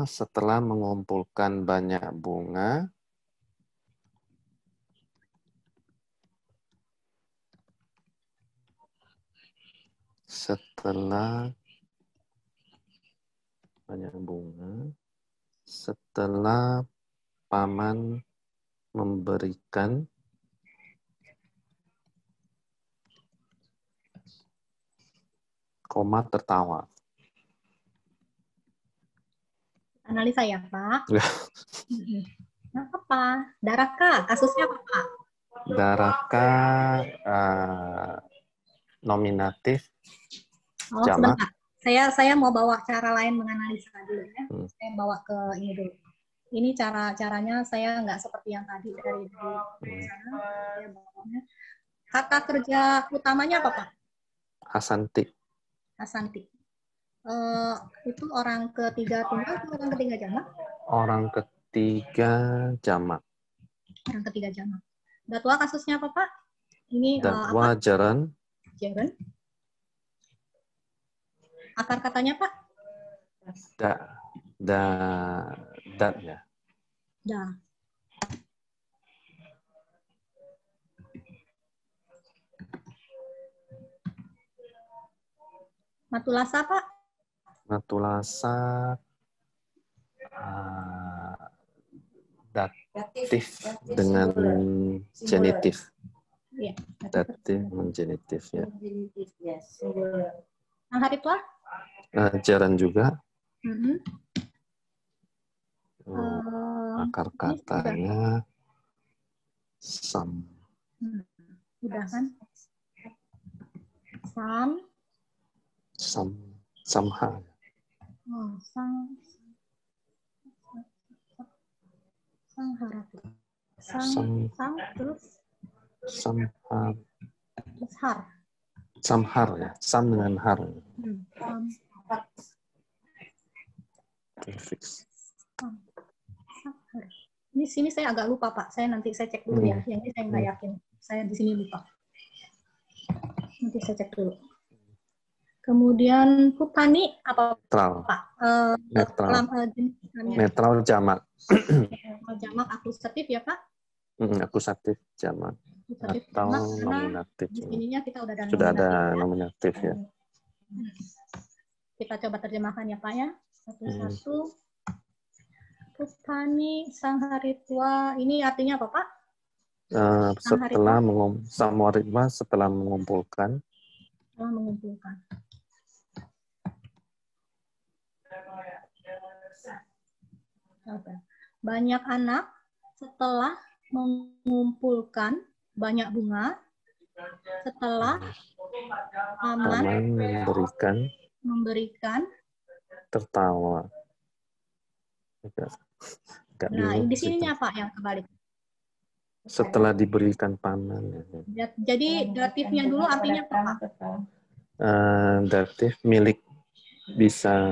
setelah mengumpulkan banyak bunga setelah paman memberikan tertawa. Analisa ya Pak. Nah, apa? Daraka, kasusnya apa, Pak? Daraka nominatif Oh, jamak. sebentar. Saya mau bawa cara lain menganalisa dulu ya. Saya bawa ke ini dulu. Ini caranya saya nggak seperti yang tadi dari sana. Saya bawanya. Kata kerja utamanya apa, Pak? Hasanti. Hasanti. Itu orang ketiga tunggal atau orang ketiga jamak? Orang ketiga jamak. Orang ketiga jamak. Datwa kasusnya apa, Pak? Ini Datwa apa? Jaren. Jaren. Akar katanya, Pak? Dat ya. Da. Matulasa, Pak? Matulasa datif dengan genitif. Iya. Datif dengan genitif ya. Angharitwa? Jaren juga. Akar katanya sam. Udah kan? Samha. Oh, Sangharati. Terus Samhar. Terus har. Samhar ya. Sam dengan har. Ini sini saya agak lupa, Pak. Saya cek dulu ya. Yang ini saya nggak yakin. Saya di sini lupa. Nanti saya cek dulu. Kemudian Putani apa, Pak? Netral jamak. Jamak akusatif ya, Pak? Akusatif jamak. Atau nominatif. Di sininya kita udah ada sudah nominatif, ada nominatif ya. Kita coba terjemahkan ya, Pak ya. Satu-satu. Putani Sangharitwa, ini artinya apa, Pak? Samharitwa setelah mengumpulkan. Banyak anak setelah mengumpulkan banyak bunga, setelah paman memberikan tertawa. Nah, di sininya Pak yang kebalik. Setelah diberikan paman. Jadi datifnya dulu artinya apa, Pak? Datif milik, bisa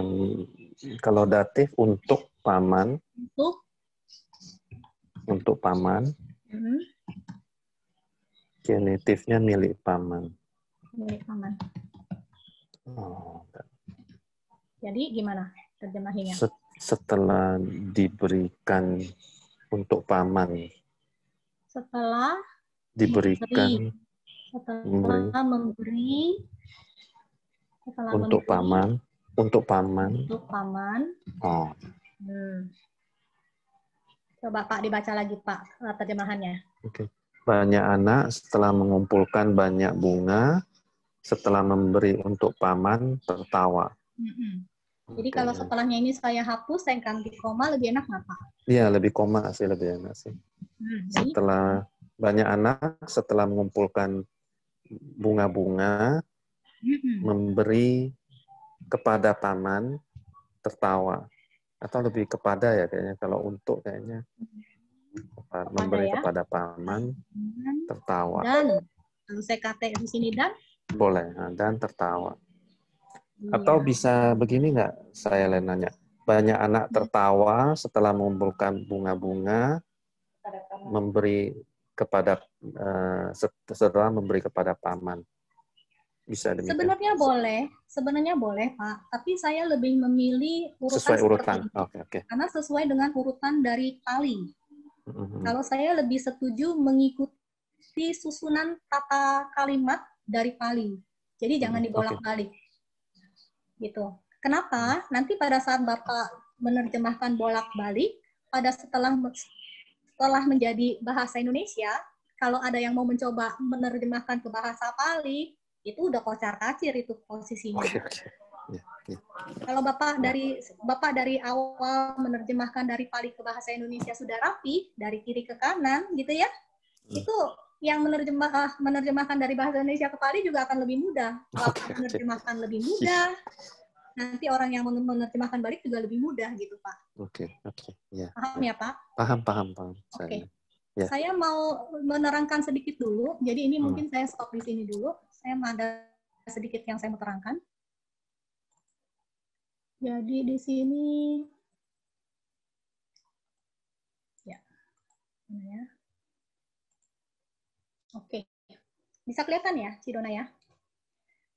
kalau datif untuk paman. Untuk paman. Genitifnya milik paman. Milik paman. Oh. Jadi gimana terjemahinya? Setelah diberikan untuk paman. Setelah diberikan memberi untuk paman. Oh. Coba Pak dibaca lagi Pak terjemahannya. Oke. Banyak anak setelah mengumpulkan banyak bunga, setelah memberi untuk paman tertawa. Jadi kalau setelahnya ini saya hapus, saya ganti koma, lebih enak nggak Pak? Iya, lebih koma sih, lebih enak sih. Setelah banyak anak, setelah mengumpulkan bunga-bunga, memberi kepada paman, tertawa. Atau lebih kepada ya kayaknya, kalau untuk kayaknya. Memberi kepada paman, tertawa. Dan, kalau saya kata di sini dan? Boleh, dan tertawa. Atau bisa begini nggak, saya nanya. Banyak anak tertawa setelah mengumpulkan bunga-bunga, memberi kepada setelah memberi kepada paman. Bisa demikian. Sebenarnya boleh Pak. Tapi saya lebih memilih urutan sesuai urutan. Oke. Karena sesuai dengan urutan dari Pali. Kalau saya lebih setuju mengikuti susunan tata kalimat dari Pali. Jadi jangan dibolak-balik. Gitu. Kenapa? Nanti pada saat Bapak menerjemahkan bolak-balik, setelah menjadi bahasa Indonesia, kalau ada yang mau mencoba menerjemahkan ke bahasa Pali, itu udah kocar-kacir itu posisinya. Ya, oke. Kalau Bapak dari awal menerjemahkan dari Pali ke bahasa Indonesia sudah rapi, dari kiri ke kanan gitu ya. Itu yang menerjemahkan dari bahasa Indonesia ke Pali juga akan lebih mudah. Bapak menerjemahkan lebih mudah. Nanti orang yang menerjemahkan balik juga lebih mudah gitu, Pak. Oke. Ya. Paham ya, Pak? Paham. Oke. Ya. Saya mau menerangkan sedikit dulu. Jadi ini mungkin saya stop di sini dulu. Saya ada sedikit yang saya mau terangkan. Jadi di sini ya. Oke. Bisa kelihatan ya, Cidona ya?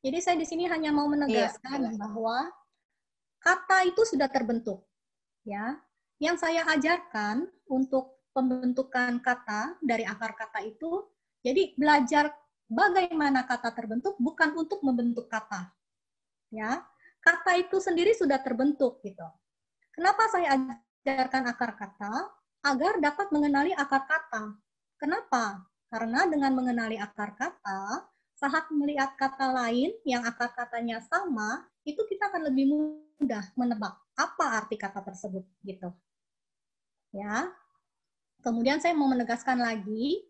Jadi saya di sini hanya mau menegaskan bahwa kata itu sudah terbentuk. Ya. Yang saya ajarkan untuk pembentukan kata dari akar kata itu, jadi belajar bagaimana kata terbentuk bukan untuk membentuk kata. Ya. Kata itu sendiri sudah terbentuk gitu. Kenapa saya ajarkan akar kata? Agar dapat mengenali akar kata. Kenapa? Karena dengan mengenali akar kata, saat melihat kata lain yang akar katanya sama, itu kita akan lebih mudah menebak apa arti kata tersebut gitu. Ya. Kemudian saya mau menegaskan lagi,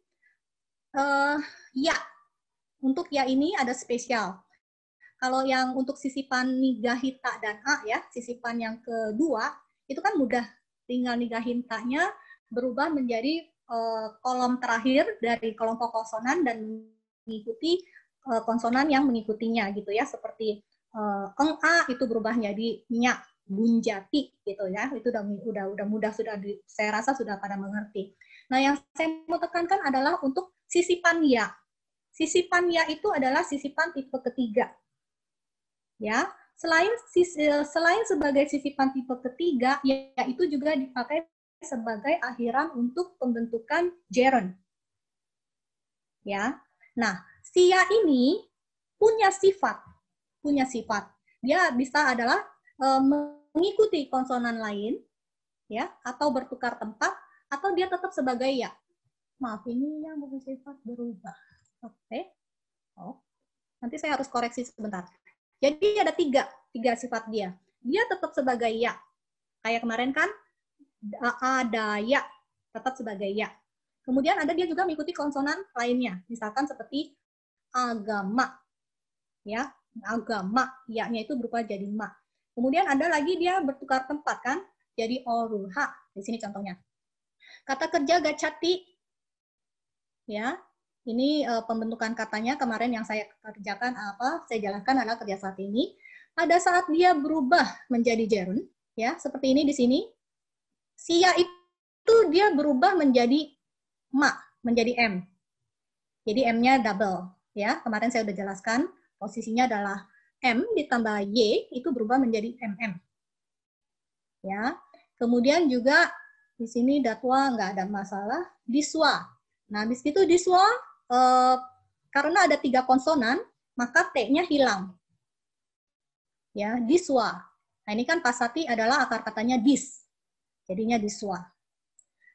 ya. Untuk ya ini ada spesial. Kalau yang untuk sisipan nigahita dan a ya, sisipan yang kedua, itu kan mudah. Tinggal nigahintanya berubah menjadi kolom terakhir dari kelompok konsonan dan mengikuti konsonan yang mengikutinya gitu ya, seperti eng a itu berubah menjadi nya bunjati gitu ya. Itu udah mudah, saya rasa sudah pada mengerti. Nah, yang saya mau tekankan adalah untuk sisipan ya. Sisipan ya itu adalah sisipan tipe ketiga. Ya, selain sebagai sisipan tipe ketiga, yaitu juga dipakai sebagai akhiran untuk pembentukan gerund. Ya, nah si ya ini punya sifat. Dia bisa adalah mengikuti konsonan lain, ya, atau bertukar tempat, atau dia tetap sebagai ya. Maaf, ini yang bersifat berubah. Oke. Oh, nanti saya harus koreksi sebentar. Jadi ada tiga sifat dia. Dia tetap sebagai ya. Kayak kemarin kan, ada ya, tetap sebagai ya. Kemudian ada dia juga mengikuti konsonan lainnya. Misalkan seperti agama. Ya, agama. Ya-nya itu berubah jadi ma. Kemudian ada lagi dia bertukar tempat kan, jadi oruha. Di sini contohnya. Kata kerja gacati. Ya, ini pembentukan katanya kemarin yang saya kerjakan saya jalankan adalah kerja saat ini. Pada saat dia berubah menjadi gerund, ya seperti ini di sini, si ya itu dia berubah menjadi ma, menjadi m. Jadi m-nya double, ya. Kemarin saya sudah jelaskan posisinya adalah m ditambah y itu berubah menjadi mm. Ya. Kemudian juga di sini datwa nggak ada masalah, diswa. Nah, habis itu diswa karena ada 3 konsonan, maka T-nya hilang. Ya, diswa. Nah, ini kan pasati adalah akar katanya dis. Jadinya diswa.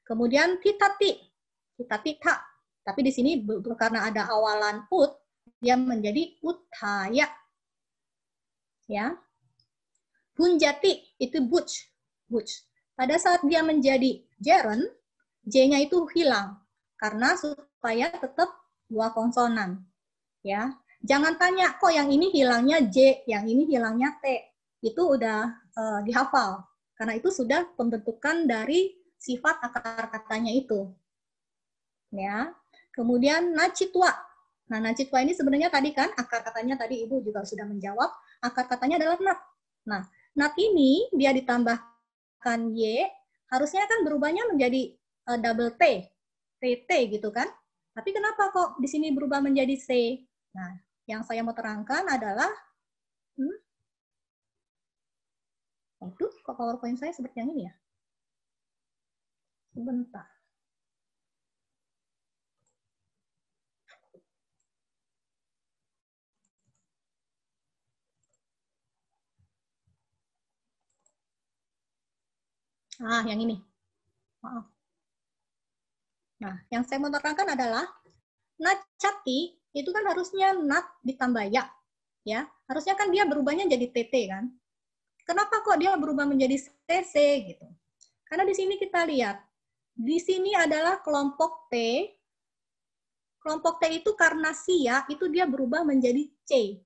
Kemudian titati ta. Tapi di sini karena ada awalan ut, dia menjadi uthaya. Ya. Bunjati itu buch. Pada saat dia menjadi gerund, J-nya itu hilang karena supaya tetap 2 konsonan. Ya. Jangan tanya kok yang ini hilangnya J, yang ini hilangnya T. Itu udah dihafal karena itu sudah pembentukan dari sifat akar katanya itu. Ya. Kemudian nacitwa. Nah, nacitwa ini sebenarnya tadi kan akar katanya tadi Ibu juga sudah menjawab, akar katanya adalah nat. Nah, nat ini dia ditambahkan Y, harusnya kan berubahnya menjadi double T, TT gitu kan. Tapi kenapa kok di sini berubah menjadi C? Nah, yang saya mau terangkan adalah, aduh, kok PowerPoint saya seperti yang ini ya? Sebentar. Ah, yang ini. Maaf. Nah, yang saya mau terangkan adalah nacati itu kan harusnya nat ditambah ya. Ya, harusnya kan dia berubahnya jadi TT kan. Kenapa kok dia berubah menjadi TC gitu? Karena di sini kita lihat, di sini adalah kelompok T. Kelompok T itu karena sia, itu dia berubah menjadi C.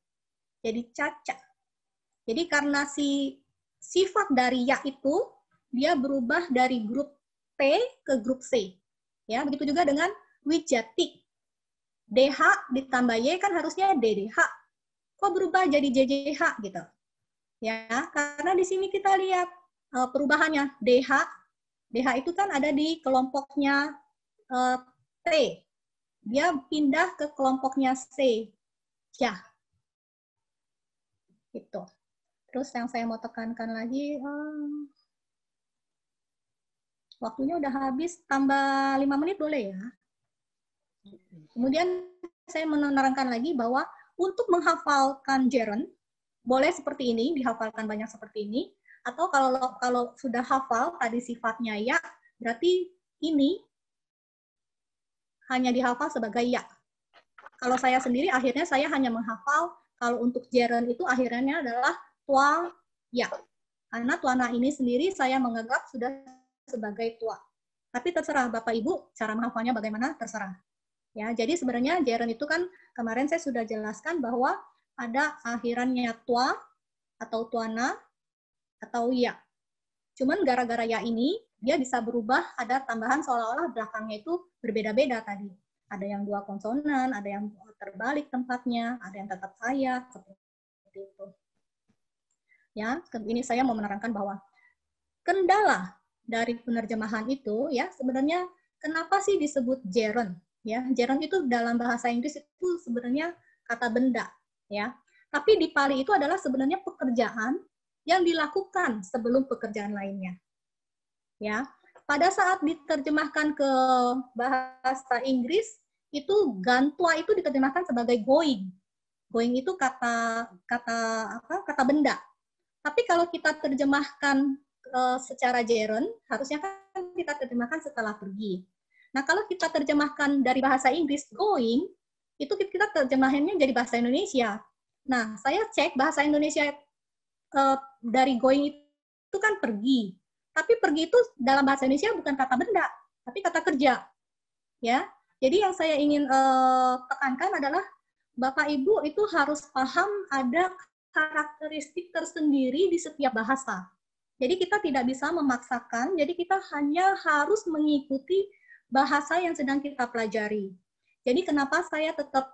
Jadi caca. Jadi karena si sifat dari ya itu, dia berubah dari grup T ke grup C. Ya, begitu juga dengan Wijati. DH ditambah Y kan harusnya DDH. Kok berubah jadi JJH gitu? Ya, karena di sini kita lihat perubahannya DH. DH itu kan ada di kelompoknya T. Dia pindah ke kelompoknya C. Ya. Gitu. Terus yang saya mau tekankan lagi, waktunya udah habis, tambah 5 menit boleh ya? Kemudian saya menerangkan lagi bahwa untuk menghafalkan gerund, boleh seperti ini, dihafalkan banyak seperti ini, atau kalau sudah hafal tadi sifatnya ya, berarti ini hanya dihafal sebagai ya. Kalau saya sendiri, akhirnya saya hanya menghafal, kalau untuk gerund itu akhirnya adalah tua ya. Karena tuana ini sendiri saya menganggap sudah sebagai tua. Tapi terserah Bapak Ibu, cara menghafalnya bagaimana, terserah. Ya, jadi sebenarnya gerund itu kan kemarin saya sudah jelaskan bahwa ada akhirannya tua atau tuana atau ya. Cuman gara-gara ya ini dia bisa berubah, ada tambahan seolah-olah belakangnya itu berbeda-beda tadi. Ada yang 2 konsonan, ada yang terbalik tempatnya, ada yang tetap saya seperti itu. Ya, ini saya mau menerangkan bahwa kendala dari penerjemahan itu ya sebenarnya kenapa sih disebut gerund? Ya, gerund itu dalam bahasa Inggris itu sebenarnya kata benda, ya. Tapi di Pali itu adalah sebenarnya pekerjaan yang dilakukan sebelum pekerjaan lainnya. Ya. Pada saat diterjemahkan ke bahasa Inggris, itu gantua itu diterjemahkan sebagai going. Going itu kata benda. Tapi kalau kita terjemahkan secara gerund, harusnya kan kita terjemahkan setelah pergi. Nah, kalau kita terjemahkan dari bahasa Inggris, going, itu kita terjemahannya jadi bahasa Indonesia. Nah, saya cek bahasa Indonesia dari going itu kan pergi. Tapi pergi itu dalam bahasa Indonesia bukan kata benda, tapi kata kerja. Ya, jadi yang saya ingin tekankan adalah Bapak Ibu itu harus paham ada karakteristik tersendiri di setiap bahasa. Jadi kita tidak bisa memaksakan, jadi kita hanya harus mengikuti bahasa yang sedang kita pelajari. Jadi kenapa saya tetap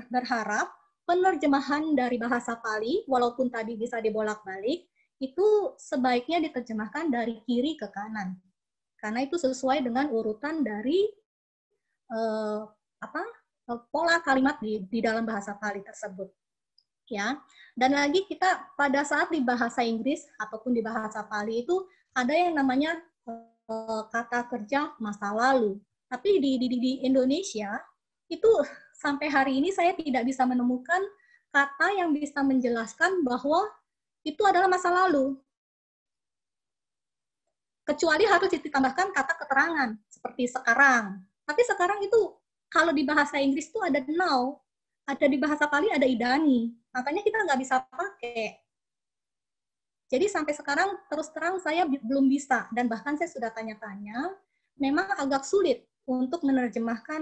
berharap penerjemahan dari bahasa Pali, walaupun tadi bisa dibolak-balik, itu sebaiknya diterjemahkan dari kiri ke kanan. Karena itu sesuai dengan urutan dari pola kalimat di dalam bahasa Pali tersebut. Ya. Dan lagi kita pada saat di bahasa Inggris ataupun di bahasa Pali itu ada yang namanya kata kerja masa lalu. Tapi di Indonesia itu sampai hari ini saya tidak bisa menemukan kata yang bisa menjelaskan bahwa itu adalah masa lalu. Kecuali harus ditambahkan kata keterangan seperti sekarang. Tapi sekarang itu kalau di bahasa Inggris itu ada now, ada di bahasa Pali ada idani. Makanya kita nggak bisa pakai. Jadi sampai sekarang terus terang saya belum bisa, dan bahkan saya sudah tanya-tanya, memang agak sulit untuk menerjemahkan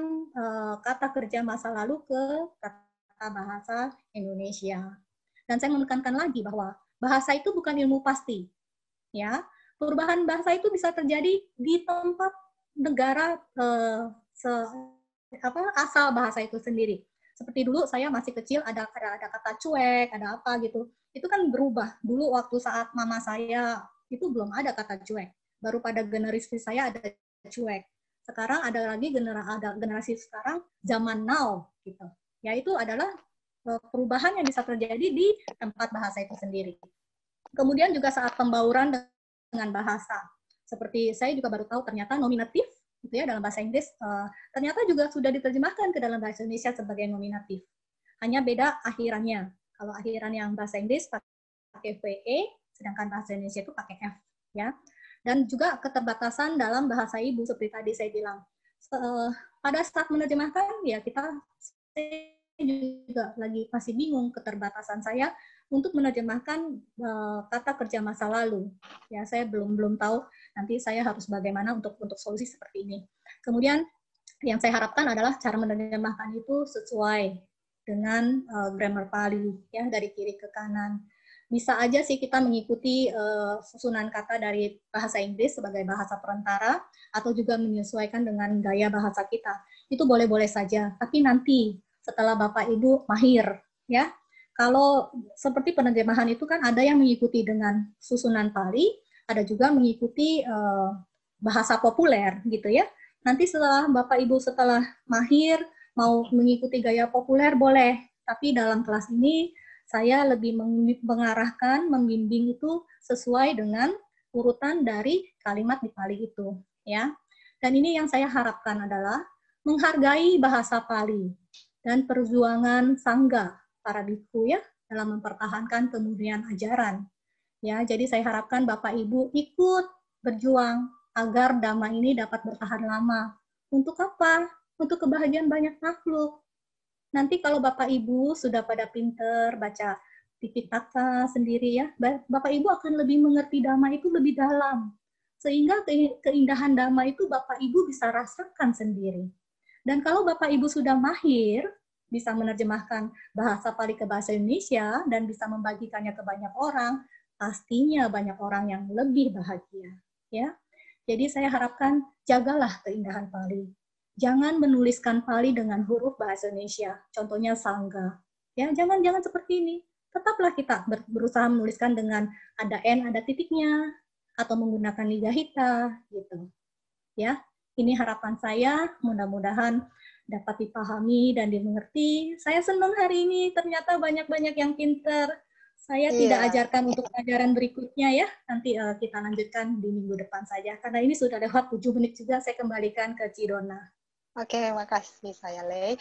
kata kerja masa lalu ke kata bahasa Indonesia. Dan saya menekankan lagi bahwa bahasa itu bukan ilmu pasti. Ya, perubahan bahasa itu bisa terjadi di tempat negara asal bahasa itu sendiri. Seperti dulu saya masih kecil ada kata cuek, ada apa gitu. Itu kan berubah. Dulu waktu saat mama saya itu belum ada kata cuek. Baru pada generasi saya ada cuek. Sekarang ada lagi generasi sekarang zaman now gitu. Ya itu adalah perubahan yang bisa terjadi di tempat bahasa itu sendiri. Kemudian juga saat pembauran dengan bahasa. Seperti saya juga baru tahu ternyata nominatif gitu ya dalam bahasa Inggris ternyata juga sudah diterjemahkan ke dalam bahasa Indonesia sebagai nominatif. Hanya beda akhirannya. Kalau akhiran yang bahasa Inggris pakai VE, sedangkan bahasa Indonesia itu pakai F, ya. Dan juga keterbatasan dalam bahasa ibu seperti tadi saya bilang. Pada saat menerjemahkan ya kita stay juga lagi masih bingung keterbatasan saya untuk menerjemahkan kata kerja masa lalu. Ya, saya belum tahu nanti saya harus bagaimana untuk solusi seperti ini. Kemudian yang saya harapkan adalah cara menerjemahkan itu sesuai dengan grammar Pali, ya, dari kiri ke kanan. Bisa aja sih kita mengikuti susunan kata dari bahasa Inggris sebagai bahasa perantara, atau juga menyesuaikan dengan gaya bahasa kita. Itu boleh-boleh saja, tapi nanti setelah Bapak Ibu mahir, ya. Kalau seperti penerjemahan itu kan ada yang mengikuti dengan susunan Pali, ada juga mengikuti bahasa populer gitu ya. Nanti setelah Bapak Ibu setelah mahir mau mengikuti gaya populer boleh, tapi dalam kelas ini saya lebih mengarahkan, membimbing itu sesuai dengan urutan dari kalimat di Pali itu, ya. Dan ini yang saya harapkan adalah menghargai bahasa Pali dan perjuangan sangga para biksu, ya, dalam mempertahankan kemurnian ajaran. Ya, jadi saya harapkan Bapak Ibu ikut berjuang agar dhamma ini dapat bertahan lama. Untuk apa? Untuk kebahagiaan banyak makhluk. Nanti kalau Bapak Ibu sudah pada pinter baca Tipitaka sendiri, ya, Bapak Ibu akan lebih mengerti dhamma itu lebih dalam. Sehingga keindahan dhamma itu Bapak Ibu bisa rasakan sendiri. Dan kalau Bapak Ibu sudah mahir, bisa menerjemahkan bahasa Pali ke bahasa Indonesia, dan bisa membagikannya ke banyak orang, pastinya banyak orang yang lebih bahagia. Ya, jadi saya harapkan jagalah keindahan Pali. Jangan menuliskan Pali dengan huruf bahasa Indonesia, contohnya sangga. Ya, jangan seperti ini. Tetaplah kita berusaha menuliskan dengan ada N, ada titiknya, atau menggunakan nigahita, gitu. Ya, ini harapan saya, mudah-mudahan dapat dipahami dan dimengerti. Saya senang hari ini, ternyata banyak-banyak yang pinter. Saya tidak ajarkan untuk pelajaran berikutnya, ya. Nanti kita lanjutkan di minggu depan saja. Karena ini sudah lewat 7 menit juga, saya kembalikan ke Cidona. Oke, makasih saya Lei.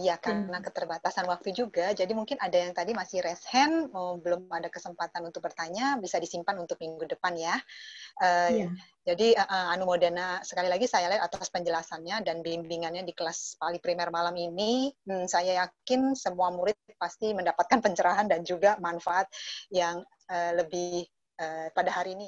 Ya, karena keterbatasan waktu juga, jadi mungkin ada yang tadi masih raise hand, belum ada kesempatan untuk bertanya, bisa disimpan untuk minggu depan ya. Jadi anumodana sekali lagi saya Lei atas penjelasannya dan bimbingannya di kelas Pali Primer malam ini. Saya yakin semua murid pasti mendapatkan pencerahan dan juga manfaat yang lebih pada hari ini ya.